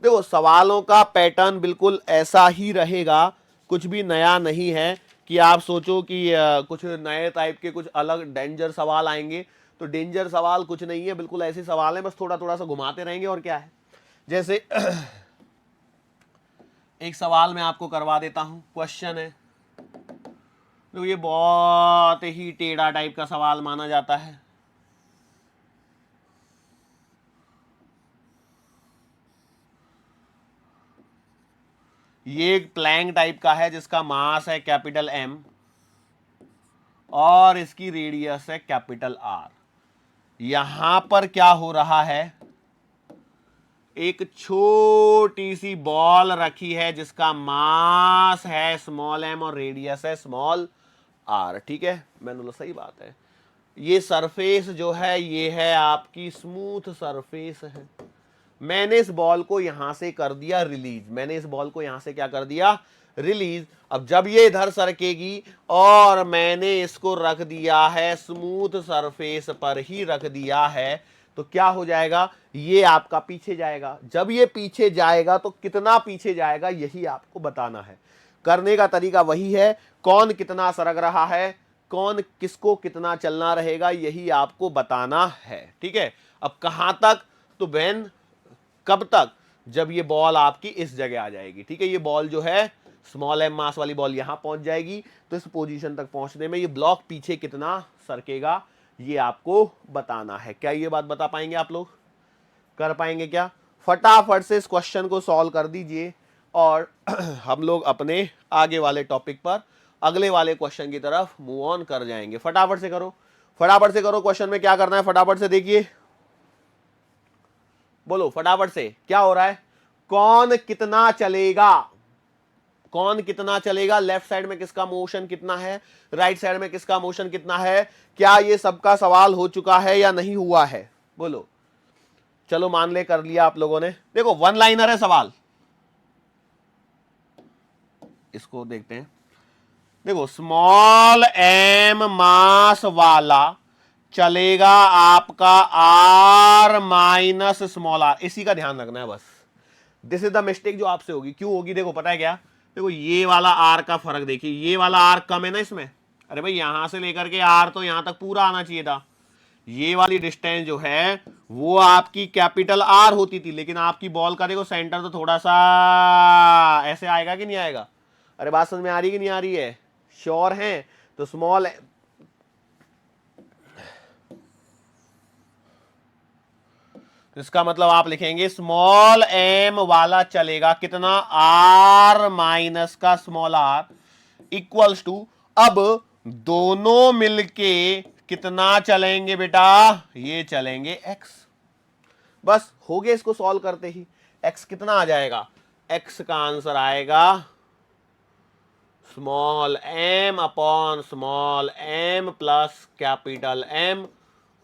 देखो सवालों का पैटर्न बिल्कुल ऐसा ही रहेगा, कुछ भी नया नहीं है कि आप सोचो कि कुछ नए टाइप के कुछ अलग डेंजर सवाल आएंगे। तो डेंजर सवाल कुछ नहीं है, बिल्कुल ऐसे सवाल है, बस थोड़ा थोड़ा सा घुमाते रहेंगे और क्या है। जैसे एक सवाल मैं आपको करवा देता हूं, क्वेश्चन है, तो ये बहुत ही टेढ़ा टाइप का सवाल माना जाता है। ये एक प्लैंक टाइप का है जिसका मास है कैपिटल M और इसकी रेडियस है कैपिटल R। यहां पर क्या हो रहा है, एक छोटी सी बॉल रखी है जिसका मास है स्मॉल m और रेडियस है स्मॉल r, ठीक है, मैंने बोला सही बात है। ये सरफेस जो है ये है आपकी स्मूथ सरफेस है। मैंने इस बॉल को यहां से कर दिया रिलीज, मैंने इस बॉल को यहां से क्या कर दिया, रिलीज। अब जब ये इधर सरकेगी और मैंने इसको रख दिया है स्मूथ सरफेस पर ही रख दिया है, तो क्या हो जाएगा, ये आपका पीछे जाएगा। जब ये पीछे जाएगा तो कितना पीछे जाएगा यही आपको बताना है। करने का तरीका वही है, कौन कितना सरक रहा है, कौन किसको कितना चलना रहेगा, यही आपको बताना है। ठीक है, अब कहां तक, तो बहन कब तक, जब ये बॉल आपकी इस जगह आ जाएगी। ठीक है, ये बॉल जो है स्मॉल एम मास वाली बॉल यहां पहुंच जाएगी, तो इस पोजीशन तक पहुंचने में ये ब्लॉक पीछे कितना सरकेगा ये आपको बताना है। क्या ये बात बता पाएंगे आप लोग, कर पाएंगे क्या? फटाफट से इस क्वेश्चन को सॉल्व कर दीजिए और हम लोग अपने आगे वाले टॉपिक पर अगले वाले क्वेश्चन की तरफ मूव ऑन कर जाएंगे। फटाफट से करो, फटाफट से करो। क्वेश्चन में क्या करना है फटाफट से देखिए, बोलो फटाफट से क्या हो रहा है। कौन कितना चलेगा, कौन कितना चलेगा, लेफ्ट साइड में किसका मोशन कितना है, राइट साइड में किसका मोशन कितना है, क्या ये सबका सवाल हो चुका है या नहीं हुआ है, बोलो। चलो मान ले कर लिया आप लोगों ने। देखो वन लाइनर है सवाल, इसको देखते हैं। देखो स्मॉल एम मास वाला चलेगा आपका आर माइनस स्मॉल आर, इसी का ध्यान रखना है बस। दिस इज द मिस्टेक जो आपसे होगी। क्यों होगी, देखो पता है क्या, देखो ये वाला आर का फर्क देखिए, ये वाला आर कम है ना इसमें। अरे भाई यहां से लेकर के आर तो यहां तक पूरा आना चाहिए था। ये वाली डिस्टेंस जो है वो आपकी कैपिटल आर होती थी, लेकिन आपकी बॉल का देखो सेंटर तो थोड़ा सा ऐसे आएगा कि नहीं आएगा। अरे बात समझ में आ रही कि नहीं आ रही है, श्योर हैं? तो स्मॉल, इसका मतलब आप लिखेंगे स्मॉल एम वाला चलेगा कितना, आर माइनस का स्मॉल आर इक्वल्स टू, अब दोनों मिलके कितना चलेंगे बेटा, ये चलेंगे एक्स। बस हो गया इसको सॉल्व करते ही। एक्स कितना आ जाएगा, एक्स का आंसर आएगा small M upon small M plus capital M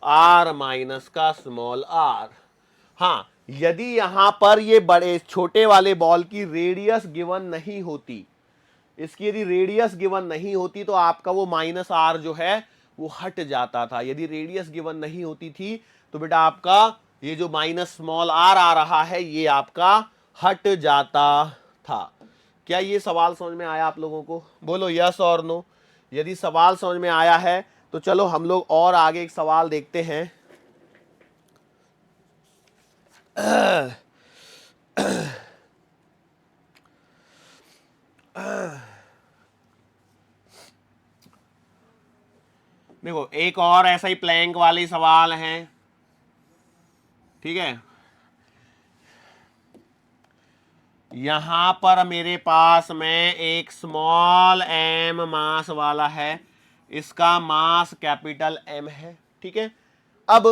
R minus का स्मॉल आर। हाँ, यदि यहां पर ये बड़े छोटे वाले बॉल की रेडियस गिवन नहीं होती, इसकी यदि रेडियस गिवन नहीं होती तो आपका वो माइनस आर जो है वो हट जाता था। यदि रेडियस गिवन नहीं होती थी तो बेटा आपका ये जो माइनस स्मॉल आर आ रहा है ये आपका हट जाता था। क्या ये सवाल समझ में आया आप लोगों को, बोलो यस और नो। यदि सवाल समझ में आया है तो चलो हम लोग और आगे एक सवाल देखते हैं। देखो एक और ऐसा ही प्लैंक वाले सवाल हैं, ठीक है। यहां पर मेरे पास में एक स्मॉल एम मास वाला है, इसका मास कैपिटल एम है, ठीक है। अब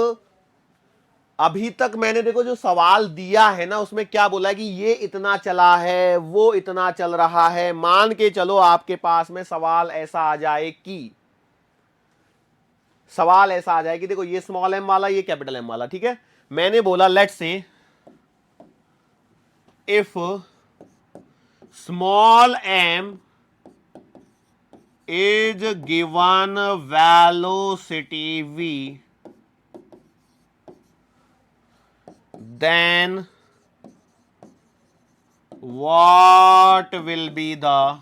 अभी तक मैंने देखो जो सवाल दिया है ना उसमें क्या बोला है कि ये इतना चला है, वो इतना चल रहा है। मान के चलो आपके पास में सवाल ऐसा आ जाए कि, सवाल ऐसा आ जाए कि देखो ये स्मॉल एम वाला, ये कैपिटल एम वाला, ठीक है। मैंने बोला let's say if small M is given velocity v, then what will be the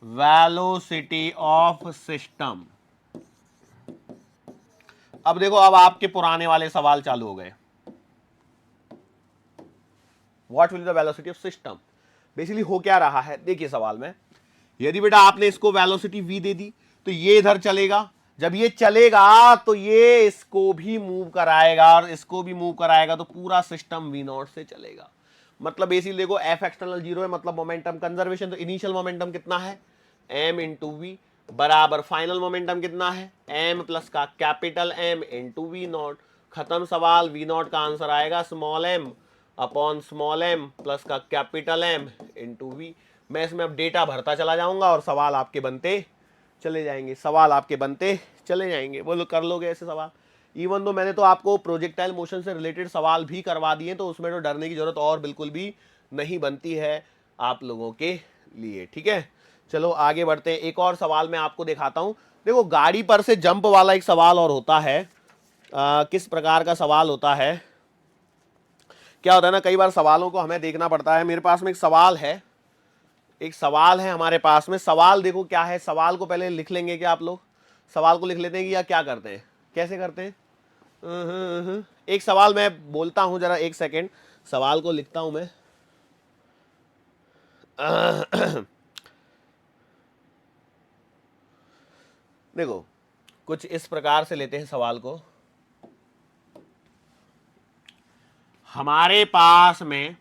velocity of system। अब देखो अब आपके पुराने वाले सवाल चालू हो गए। What will be the velocity of system, basically हो क्या रहा है, देखिए सवाल में यदि बेटा आपने इसको वेलोसिटी v दे दी तो ये इधर चलेगा, जब ये चलेगा तो ये इसको भी मूव कराएगा और इसको भी मूव कराएगा, तो पूरा सिस्टम v नॉट से चलेगा। मतलब बेसिकली देखो एफ एक्सटर्नल 0 है, मतलब मोमेंटम कंजर्वेशन। तो इनिशियल मोमेंटम कितना है, m इंटू वी, बराबर फाइनल मोमेंटम कितना है, m प्लस का capital M into V not. खत्म सवाल। वी नॉट का आंसर आएगा small m upon small m plus का कैपिटल M इंटू वी। मैं इसमें अब डेटा भरता चला जाऊंगा और सवाल आपके बनते चले जाएंगे, सवाल आपके बनते चले जाएंगे। बोलो कर लोगे ऐसे सवाल। इवन तो मैंने तो आपको प्रोजेक्टाइल मोशन से रिलेटेड सवाल भी करवा दिए, तो उसमें तो डरने की जरूरत और बिल्कुल भी नहीं बनती है आप लोगों के लिए, ठीक है। चलो आगे बढ़ते हैं। एक और सवाल मैं आपको दिखाता हूं। देखो गाड़ी पर से जंप वाला एक सवाल और होता है, किस प्रकार का सवाल होता है, क्या होता है ना, कई बार सवालों को हमें देखना पड़ता है। मेरे पास में एक सवाल है, हमारे पास में सवाल। देखो क्या है, सवाल को पहले लिख लेंगे क्या आप लोग? सवाल को लिख लेते हैं कि या क्या करते हैं, कैसे करते हैं? एक सवाल मैं बोलता हूं, जरा एक सेकेंड, सवाल को लिखता हूं मैं। देखो कुछ इस प्रकार से लेते हैं सवाल को। हमारे पास में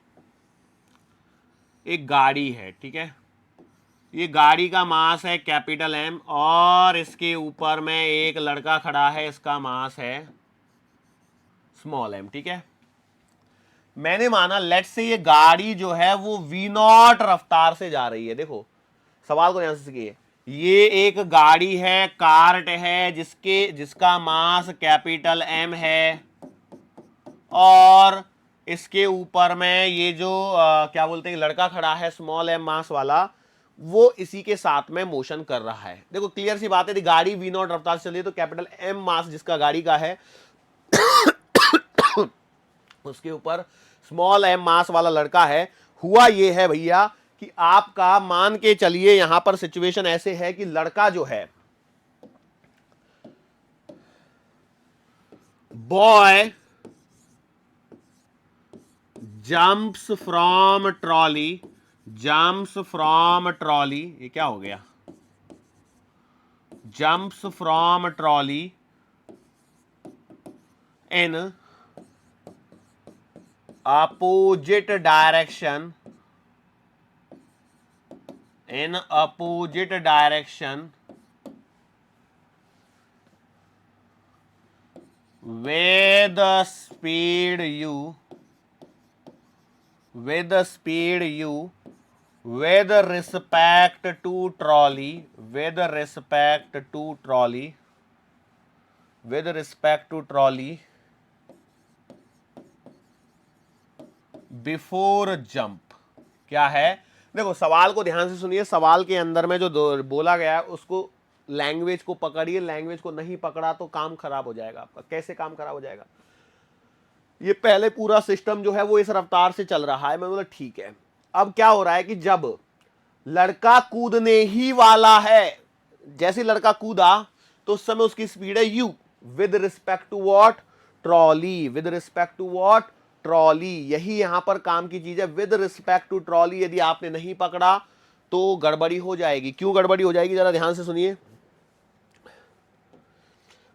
एक गाड़ी है, ठीक है, ये गाड़ी का मास है कैपिटल एम, और इसके ऊपर में एक लड़का खड़ा है, इसका मास है स्मॉल एम, ठीक है। मैंने माना लेट्स से ये गाड़ी जो है वो V0 रफ्तार से जा रही है। देखो सवाल को ध्यान से सीखिए, ये एक गाड़ी है, कार्ट है, जिसका मास कैपिटल एम है, और इसके ऊपर में ये जो क्या बोलते हैं लड़का खड़ा है स्मॉल एम मास वाला, वो इसी के साथ में मोशन कर रहा है। देखो क्लियर सी बात है, गाड़ी V0 रफ्तार से चल रही है, तो कैपिटल एम मास जिसका गाड़ी का है उसके ऊपर स्मॉल एम मास वाला लड़का है। हुआ ये है भैया कि आपका मान के चलिए यहां पर सिचुएशन ऐसे है कि लड़का जो है, बॉय जंप्स फ्रॉम ट्रॉली, ये क्या हो गया, jumps from trolley in opposite direction, with the speed u, with respect to trolley, before jump. क्या है, देखो सवाल को ध्यान से सुनिए, सवाल के अंदर में जो बोला गया है उसको, लैंग्वेज को पकड़िए, लैंग्वेज को नहीं पकड़ा तो काम खराब हो जाएगा आपका। कैसे काम खराब हो जाएगा? ये पहले पूरा सिस्टम जो है वो इस रफ्तार से चल रहा है, मैं बोला ठीक है। अब क्या हो रहा है कि जब लड़का कूदने ही वाला है, जैसे लड़का कूदा तो उस समय उसकी स्पीड है u with respect to what, trolley, यही यहां पर काम की चीज है, विद रिस्पेक्ट टू ट्रॉली। यदि आपने नहीं पकड़ा तो गड़बड़ी हो जाएगी। क्यों गड़बड़ी हो जाएगी, जरा ध्यान से सुनिए।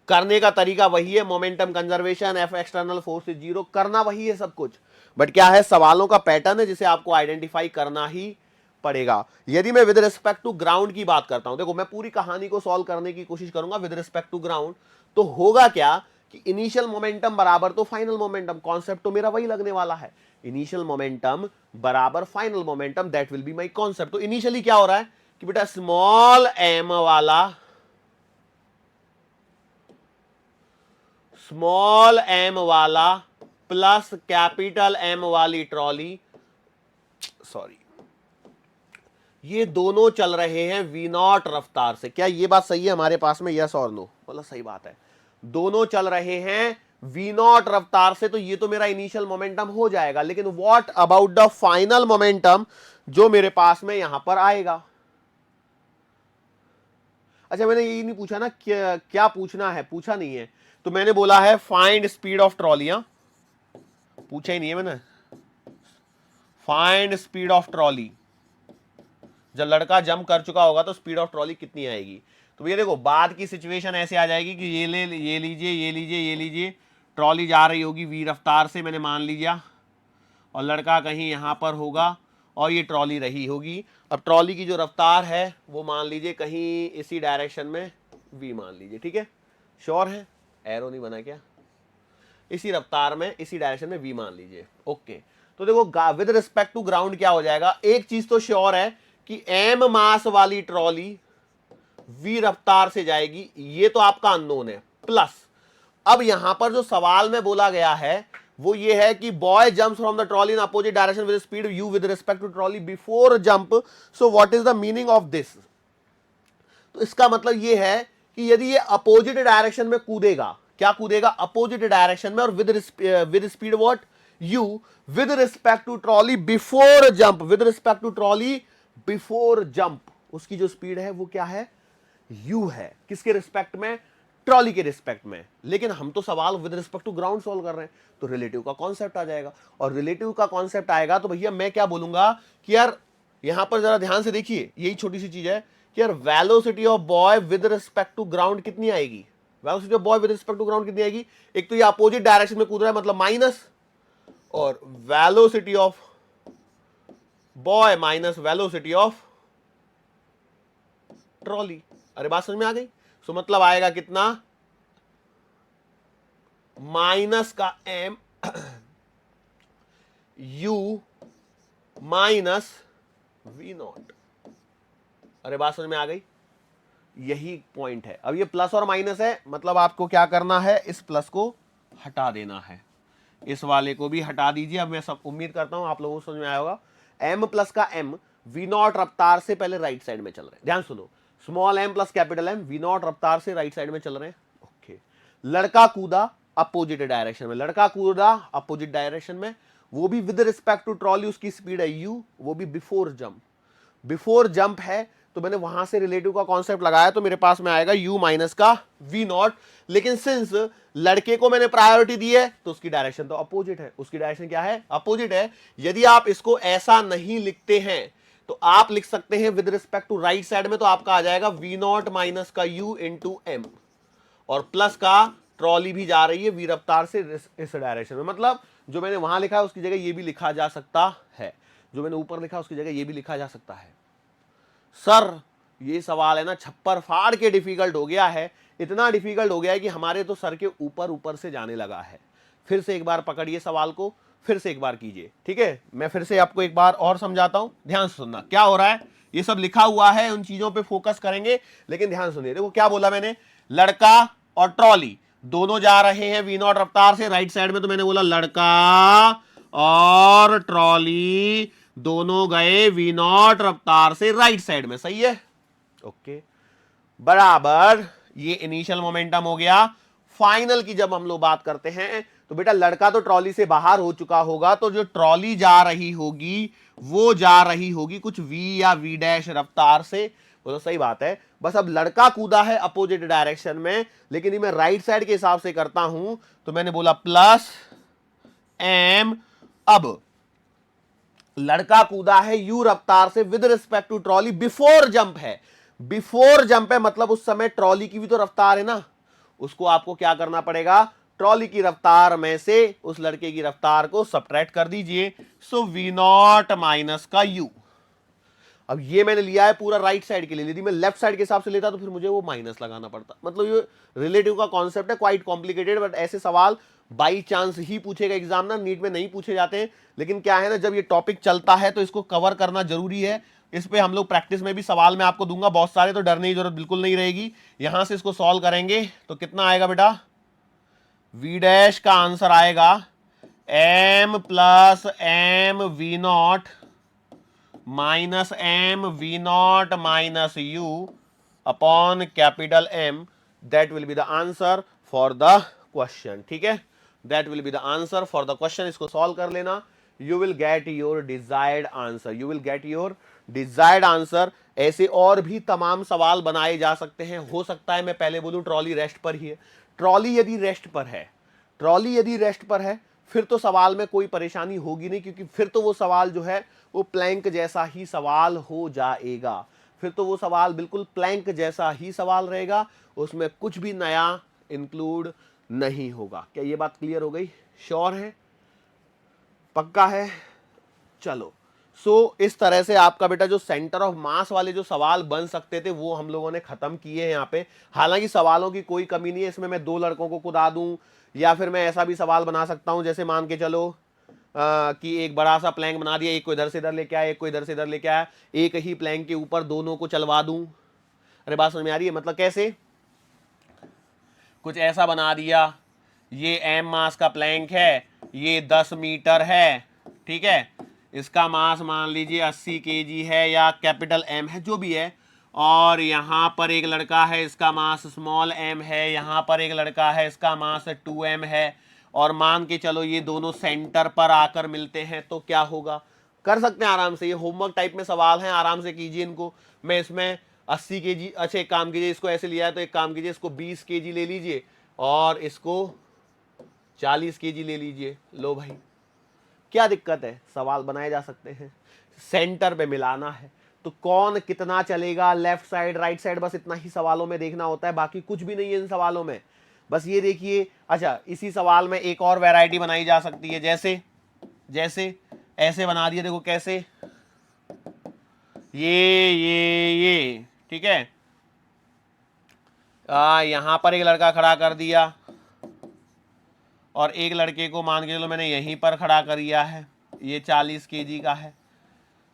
करने का तरीका वही है, momentum conservation, F external force is 0, करना वही है सब कुछ, बट क्या है, सवालों का पैटर्न है जिसे आपको आइडेंटिफाई करना ही पड़ेगा। यदि मैं विद रिस्पेक्ट टू ग्राउंड की बात करता हूं, देखो मैं पूरी कहानी को सॉल्व करने की कोशिश करूंगा विद रिस्पेक्ट टू ग्राउंड, तो होगा क्या कि इनिशियल मोमेंटम बराबर तो फाइनल मोमेंटम, कॉन्सेप्ट तो मेरा वही लगने वाला है, इनिशियल मोमेंटम बराबर final momentum, that will be my concept. तो इनिशियली क्या हो रहा है कि बेटा स्मॉल एम वाला प्लस कैपिटल एम वाली ट्रॉली, सॉरी, ये दोनों चल रहे हैं V0 रफ्तार से। क्या ये बात सही है हमारे पास में, यस और नो? बोला सही बात है, दोनों चल रहे हैं V0 रफ्तार से, तो ये तो मेरा इनिशियल मोमेंटम हो जाएगा। लेकिन what about the final momentum जो मेरे पास में यहां पर आएगा? अच्छा मैंने यही नहीं पूछा ना, क्या पूछना है, पूछा नहीं है, तो मैंने बोला है फाइंड स्पीड ऑफ ट्रॉलियां, पूछा ही नहीं है मैंने। फाइंड स्पीड ऑफ ट्रॉली, जब लड़का जंप कर चुका होगा तो स्पीड ऑफ ट्रॉली कितनी आएगी? तो भैया देखो बाद की सिचुएशन ऐसे आ जाएगी कि ये लीजिए, ट्रॉली जा रही होगी V रफ्तार से, मैंने मान लिया, और लड़का कहीं यहां पर होगा और ये ट्रॉली रही होगी। अब ट्रॉली की जो रफ्तार है वो मान लीजिए कहीं इसी डायरेक्शन में V मान लीजिए, ठीक है, श्योर है, एरो नहीं बना क्या, इसी रफ्तार में इसी डायरेक्शन में V मान लीजिए, ओके। तो देखो विद रिस्पेक्ट टू ग्राउंड क्या हो जाएगा, एक चीज तो श्योर है कि एम मास वाली ट्रॉली V रफ्तार से जाएगी, ये तो आपका अननोन है। प्लस अब यहां पर जो सवाल में बोला गया है वो ये है कि boy jumps from the trolley in opposite direction with speed u with respect to trolley before jump, so what is the meaning of this? तो इसका मतलब ये है कि यदि ये अपोजिट डायरेक्शन में कूदेगा, क्या कूदेगा? अपोजिट डायरेक्शन में, और with speed what? u, with respect to trolley before jump, with respect to trolley before jump, उसकी जो स्पीड है वो क्या है? u है। किसके रिस्पेक्ट में? ट्रॉली के रिस्पेक्ट में। लेकिन हम तो सवाल with respect to ground solve कर रहे हैं, तो रिलेटिव का कॉन्सेप्ट आ जाएगा, और रिलेटिव का कॉन्सेप्ट आएगा तो भैया मैं क्या बोलूंगा कि यार यहां पर जरा ध्यान से देखिए, यही छोटी सी चीज है कि यार velocity of boy with respect to ground कितनी आएगी? Velocity of boy with respect to ground कितनी आएगी? एक तो ये अपोजिट डायरेक्शन में कूद रहा है मतलब माइनस, और velocity of boy minus velocity of trolley. अरे बात समझ में आ गई? सो मतलब आएगा कितना? माइनस का m u minus v not. अरे बात समझ में आ गई? यही पॉइंट है। अब ये प्लस और माइनस है, मतलब आपको क्या करना है? इस प्लस को हटा देना है, इस वाले को भी हटा दीजिए। अब मैं सब उम्मीद करता हूं आप लोगों को समझ में आया होगा। m प्लस का m v नॉट रफ्तार से पहले राइट साइड में चल रहे हैं, ध्यान सुनो, small m plus capital M v not रफ्तार से राइट साइड में चल रहे हैं। ओके, लड़का कूदा अपोजिट डायरेक्शन में, लड़का कूदा अपोजिट डायरेक्शन में, वो भी विद रिस्पेक्ट टू ट्रॉली, उसकी स्पीड है u, वो भी बिफोर जंप। बिफोर जंप है तो मैंने वहां से रिलेटिव का कॉन्सेप्ट लगाया, तो मेरे पास में आएगा u माइनस का v नॉट। लेकिन सिंस लड़के को मैंने प्रायोरिटी दी है तो उसकी डायरेक्शन तो अपोजिट है, उसकी डायरेक्शन क्या है? अपोजिट है। यदि आप इसको ऐसा नहीं लिखते हैं तो आप लिख सकते हैं with respect to right side में, तो आपका आ जाएगा v नॉट माइनस का u इंटू m, और प्लस का ट्रॉली भी जा रही है वी रफ्तार से इस डायरेक्शन में। मतलब जो मैंने वहां लिखा है उसकी जगह ये भी लिखा जा सकता है, जो मैंने ऊपर लिखा उसकी जगह ये भी लिखा जा सकता है। सर ये सवाल है ना छप्पर फाड़ के डिफिकल्ट हो गया है, इतना डिफिकल्ट हो गया है कि हमारे तो सर के ऊपर ऊपर से जाने लगा है। फिर से एक बार पकड़िए सवाल को, फिर से एक बार कीजिए, ठीक है? मैं फिर से आपको एक बार और समझाता हूं, ध्यान से सुनना क्या हो रहा है। ये सब लिखा हुआ है, उन चीजों पे फोकस करेंगे, लेकिन ध्यान सुनिए। देखो क्या बोला मैंने, लड़का और ट्रॉली दोनों जा रहे हैं वी नॉट रफ्तार से राइट साइड में, तो मैंने बोला लड़का और ट्रॉली दोनों गए वी नॉट रफ्तार से राइट साइड में, सही है? ओके, बराबर। ये इनिशियल मोमेंटम हो गया। फाइनल की जब हम लोग बात करते हैं तो बेटा लड़का तो ट्रॉली से बाहर हो चुका होगा, तो जो ट्रॉली जा रही होगी वो जा रही होगी कुछ v या v डैश रफ्तार से, वो तो सही बात है। बस अब लड़का कूदा है अपोजिट डायरेक्शन में, लेकिन ये मैं राइट साइड के हिसाब से करता हूं, तो मैंने बोला प्लस m। अब लड़का कूदा है u रफ्तार से with respect to trolley before jump है, बिफोर जंप है मतलब उस समय ट्रॉली की भी तो रफ्तार है ना, उसको आपको क्या करना पड़ेगा? ट्रॉली की रफ्तार में से उस लड़के की रफ्तार को सब्ट्रैक्ट कर दीजिए। सो v नॉट माइनस का u। अब ये मैंने लिया है पूरा राइट साइड के लिए, यदि मैं लेफ्ट साइड के हिसाब से लेता तो फिर मुझे वो माइनस लगाना पड़ता। मतलब ये रिलेटिव का कॉन्सेप्ट है, क्वाइट कॉम्प्लिकेटेड, बट ऐसे सवाल बाई चांस ही पूछेगा एग्जामिनर, नीट में नहीं पूछे जाते हैं। लेकिन क्या है ना, जब ये टॉपिक चलता है तो इसको कवर करना जरूरी है। इस पे हम लोग प्रैक्टिस में भी सवाल मैं आपको दूंगा बहुत सारे, तो डरने की जरूरत बिल्कुल नहीं रहेगी। यहां से इसको सॉल्व करेंगे तो कितना आएगा बेटा? v डैश का आंसर आएगा m plus m v not minus m v not minus u upon capital M। That will be the answer for the question, ठीक है? That will be the answer for the question. इसको solve कर लेना, you will get your desired answer, you will get your desired answer. ऐसे और भी तमाम सवाल बनाए जा सकते हैं। हो सकता है मैं पहले बोलूं ट्रॉली रेस्ट पर ही है, ट्रॉली यदि रेस्ट पर है, ट्रॉली यदि रेस्ट पर है फिर तो सवाल में कोई परेशानी होगी नहीं, क्योंकि फिर तो वो सवाल जो है वो प्लैंक जैसा ही सवाल हो जाएगा। फिर तो वो सवाल बिल्कुल प्लैंक जैसा ही सवाल रहेगा, उसमें कुछ भी नया इंक्लूड नहीं होगा। क्या ये बात क्लियर हो गई? श्योर है? पक्का है? चलो, सो इस तरह से आपका बेटा जो सेंटर ऑफ मास वाले जो सवाल बन सकते थे वो हम लोगों ने खत्म किए हैं यहाँ पे। हालांकि सवालों की कोई कमी नहीं है, इसमें मैं दो लड़कों को कुदा दूं, या फिर मैं ऐसा भी सवाल बना सकता हूं जैसे मान के चलो कि एक बड़ा सा प्लैंक बना दिया, एक को इधर से इधर लेके आया, एक को इधर से इधर लेके आया, एक ही प्लैंक के ऊपर दोनों को चलवा दूं। अरे बात समझ में आ रही है? मतलब कैसे? कुछ ऐसा बना दिया, ये m मास का प्लैंक है, ये 10 मीटर है, ठीक है? इसका मास मान लीजिए 80 kg है या कैपिटल M है, जो भी है, और यहां पर एक लड़का है, इसका मास स्मॉल m है, यहां पर एक लड़का है, इसका मास 2m है, और मान के चलो ये दोनों सेंटर पर आकर मिलते हैं तो क्या होगा। कर सकते हैं आराम से, ये होमवर्क टाइप में सवाल हैं, आराम से कीजिए इनको। मैं इसमें 80 kg, अच्छा एक काम कीजिए, इसको ऐसे लिया है तो एक काम कीजिए, इसको 20 kg ले लीजिए और इसको 40 kg ले लीजिए। लो भाई, क्या दिक्कत है, सवाल बनाए जा सकते हैं। सेंटर पे मिलाना है तो कौन कितना चलेगा, लेफ्ट साइड राइट साइड, बस इतना ही सवालों में देखना होता है, बाकी कुछ भी नहीं है इन सवालों में। बस ये देखिए, अच्छा इसी सवाल में एक और वैरायटी बनाई जा सकती है, जैसे जैसे ऐसे बना दिया, देखो कैसे, ये ठीक है। यहां पर एक लड़का खड़ा कर दिया और एक लड़के को मान के चलो मैंने यहीं पर खड़ा कर दिया है, ये 40 kg का है,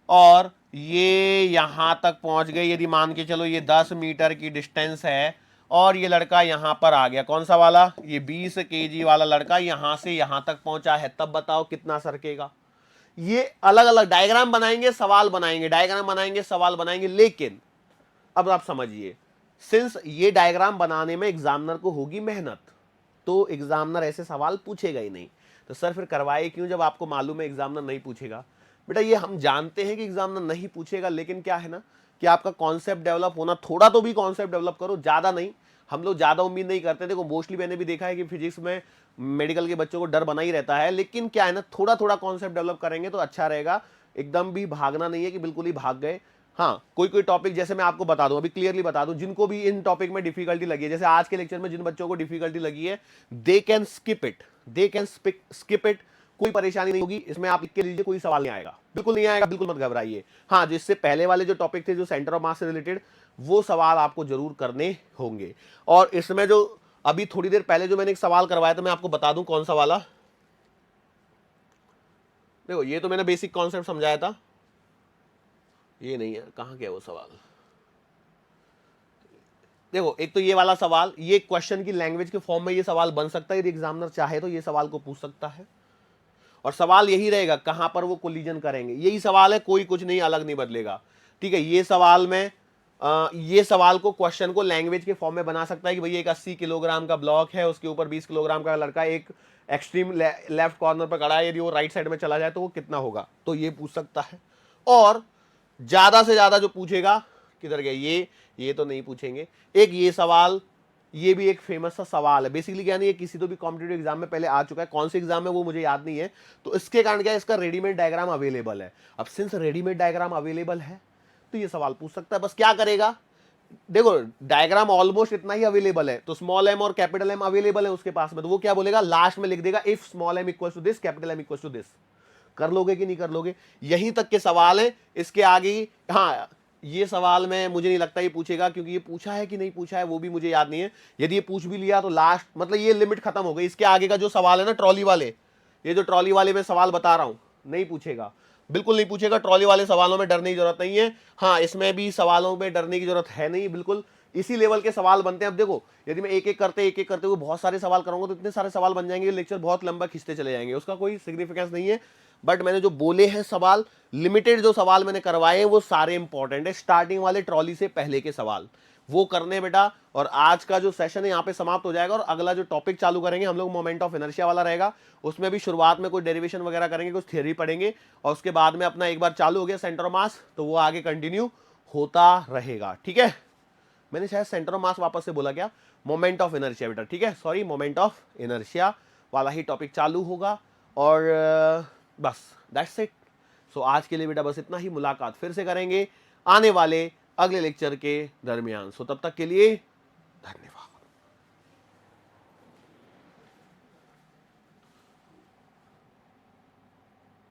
और ये यहां तक पहुंच गए, यदि मान के चलो ये 10 मीटर की डिस्टेंस है, और ये लड़का यहां पर आ गया, कौन सा वाला, ये 20 kg वाला लड़का यहां से यहां तक पहुंचा है, तब बताओ कितना सरकेगा। ये अलग अलग डायग्राम बनाएंगे, सवाल बनाएंगे, डायग्राम बनाएंगे, सवाल बनाएंगे, लेकिन अब आप समझिए, सिंस ये डायग्राम बनाने में एग्जामिनर को होगी मेहनत, तो एग्जामिनर ऐसे सवाल पूछेगा ही नहीं, तो सर फिर करवाए क्यों जब आपको मालूम है एग्जामिनर नहीं पूछेगा। बेटा ये हम जानते हैं कि एग्जामिनर नहीं पूछेगा, लेकिन क्या है ना कि आपका कॉन्सेप्ट डेवलप होना, थोड़ा तो भी कॉन्सेप्ट डेवलप करो, ज्यादा नहीं। हम लोग ज्यादा उम्मीद नहीं करते। देखो मोस्टली मैंने भी देखा है कि फिजिक्स में मेडिकल के बच्चों को डर बना ही रहता है, लेकिन क्या है ना, थोड़ा थोड़ा कॉन्सेप्ट डेवलप करेंगे तो अच्छा रहेगा। एकदम भी भागना नहीं है कि बिल्कुल ही भाग गए। हाँ, कोई कोई टॉपिक जैसे मैं आपको बता दूं, अभी क्लियरली बता दूं, जिनको भी इन टॉपिक में डिफिकल्टी लगी है, जैसे आज के लेक्चर में जिन बच्चों को डिफिकल्टी लगी है, they can skip it, they can skip it, कोई परेशानी नहीं होगी इसमें। आप लिख के लीजिए, कोई सवाल नहीं आएगा, बिल्कुल नहीं आएगा, बिल्कुल मत घबराइए। हाँ, जिससे पहले वाले जो टॉपिक थे, जो सेंटर ऑफ मास से रिलेटेड, वो सवाल आपको जरूर करने होंगे। और इसमें जो अभी थोड़ी देर पहले जो मैंने एक सवाल करवाया था, मैं आपको बता दूं कौन सा वाला। देखो ये तो मैंने बेसिक कॉन्सेप्ट समझाया था, ये नहीं है, कहां गया वो सवाल। देखो एक तो ये वाला सवाल, ये क्वेश्चन की लैंग्वेज के फॉर्म में ये सवाल बन सकता है, यदि एग्जामिनर चाहे तो ये सवाल को पूछ सकता है। और सवाल यही रहेगा, कहां पर वो कोलिजन करेंगे, यही सवाल है, कोई कुछ नहीं अलग नहीं बदलेगा। ठीक है, ये सवाल में ये सवाल को, क्वेश्चन को लैंग्वेज के फॉर्म में बना सकता है कि भैया एक 80 किलोग्राम का ब्लॉक है, उसके ऊपर 20 किलोग्राम का लड़का एक एक्सट्रीम लेफ्ट कॉर्नर पर खड़ा है, यदि वो राइट साइड में चला जाए तो वो कितना होगा, तो ये पूछ सकता है। और ज्यादा से ज्यादा जो पूछेगा, किधर गया ये तो नहीं पूछेंगे। एक ये सवाल, ये भी एक फेमस सा सवाल है, बेसिकली क्या नहीं, ये किसी तो भी कॉम्पिटेटिव एग्जाम में पहले आ चुका है, कौन से एग्जाम में वो मुझे याद नहीं है, तो इसके कारण क्या है, इसका रेडीमेड डायग्राम अवेलेबल है। अब सिंस रेडीमेड डायग्राम अवेलेबल है तो ये सवाल पूछ सकता है, बस क्या करेगा, देखो डायग्राम ऑलमोस्ट इतना ही अवेलेबल है, तो स्मॉल एम और कैपिटल एम अवेलेबल है उसके पास में, तो वो क्या बोलेगा, लास्ट में लिख देगा if small M equal to this, capital M equal to this. कर लोगे कि नहीं कर लोगे, यहीं तक के सवाल है, इसके आगे हाँ, ये सवाल में मुझे नहीं लगता ये पूछेगा, क्योंकि ये पूछा है कि नहीं पूछा है वो भी मुझे याद नहीं है। यदि ये पूछ भी लिया तो लास्ट, मतलब ये लिमिट खत्म हो गई। इसके आगे का जो सवाल है ना ट्रॉली वाले, ये जो ट्रॉली वाले में सवाल बता रहा हूं, नहीं पूछेगा, बिल्कुल नहीं पूछेगा। ट्रॉली वाले सवालों में डरने की जरूरत नहीं है। हाँ, इसमें भी सवालों में डरने की जरूरत है नहीं, बिल्कुल इसी लेवल के सवाल बनते हैं। अब देखो यदि मैं एक एक करते हुए बहुत सारे सवाल करूंगा तो इतने सारे सवाल बन जाएंगे, लेक्चर बहुत लंबा खींचते चले जाएंगे, उसका कोई सिग्निफिकेंस नहीं है। बट मैंने जो बोले हैं सवाल, लिमिटेड जो सवाल मैंने करवाए हैं वो सारे इंपॉर्टेंट है, स्टार्टिंग वाले ट्रॉली से पहले के सवाल वो करने बेटा। और आज का जो सेशन है यहाँ पे समाप्त हो जाएगा, और अगला जो टॉपिक चालू करेंगे हम लोग मोमेंट ऑफ इनर्शिया वाला रहेगा। उसमें भी शुरुआत में कोई डेरिवेशन वगैरह करेंगे, कुछ थ्योरी पढ़ेंगे, और उसके बाद में अपना एक बार चालू हो गया सेंटर ऑफ मास, तो वो आगे कंटिन्यू होता रहेगा। ठीक है, मैंने शायद सेंटर ऑफ मास वापस से बोला क्या, मोमेंट ऑफ इनर्शिया बेटा, ठीक है, सॉरी, मोमेंट ऑफ इनर्शिया वाला ही टॉपिक चालू होगा। और बस दैट्स इट। सो आज के लिए बेटा बस इतना ही, मुलाकात फिर से करेंगे आने वाले अगले लेक्चर के दरमियान। सो तब तक के लिए धन्यवाद।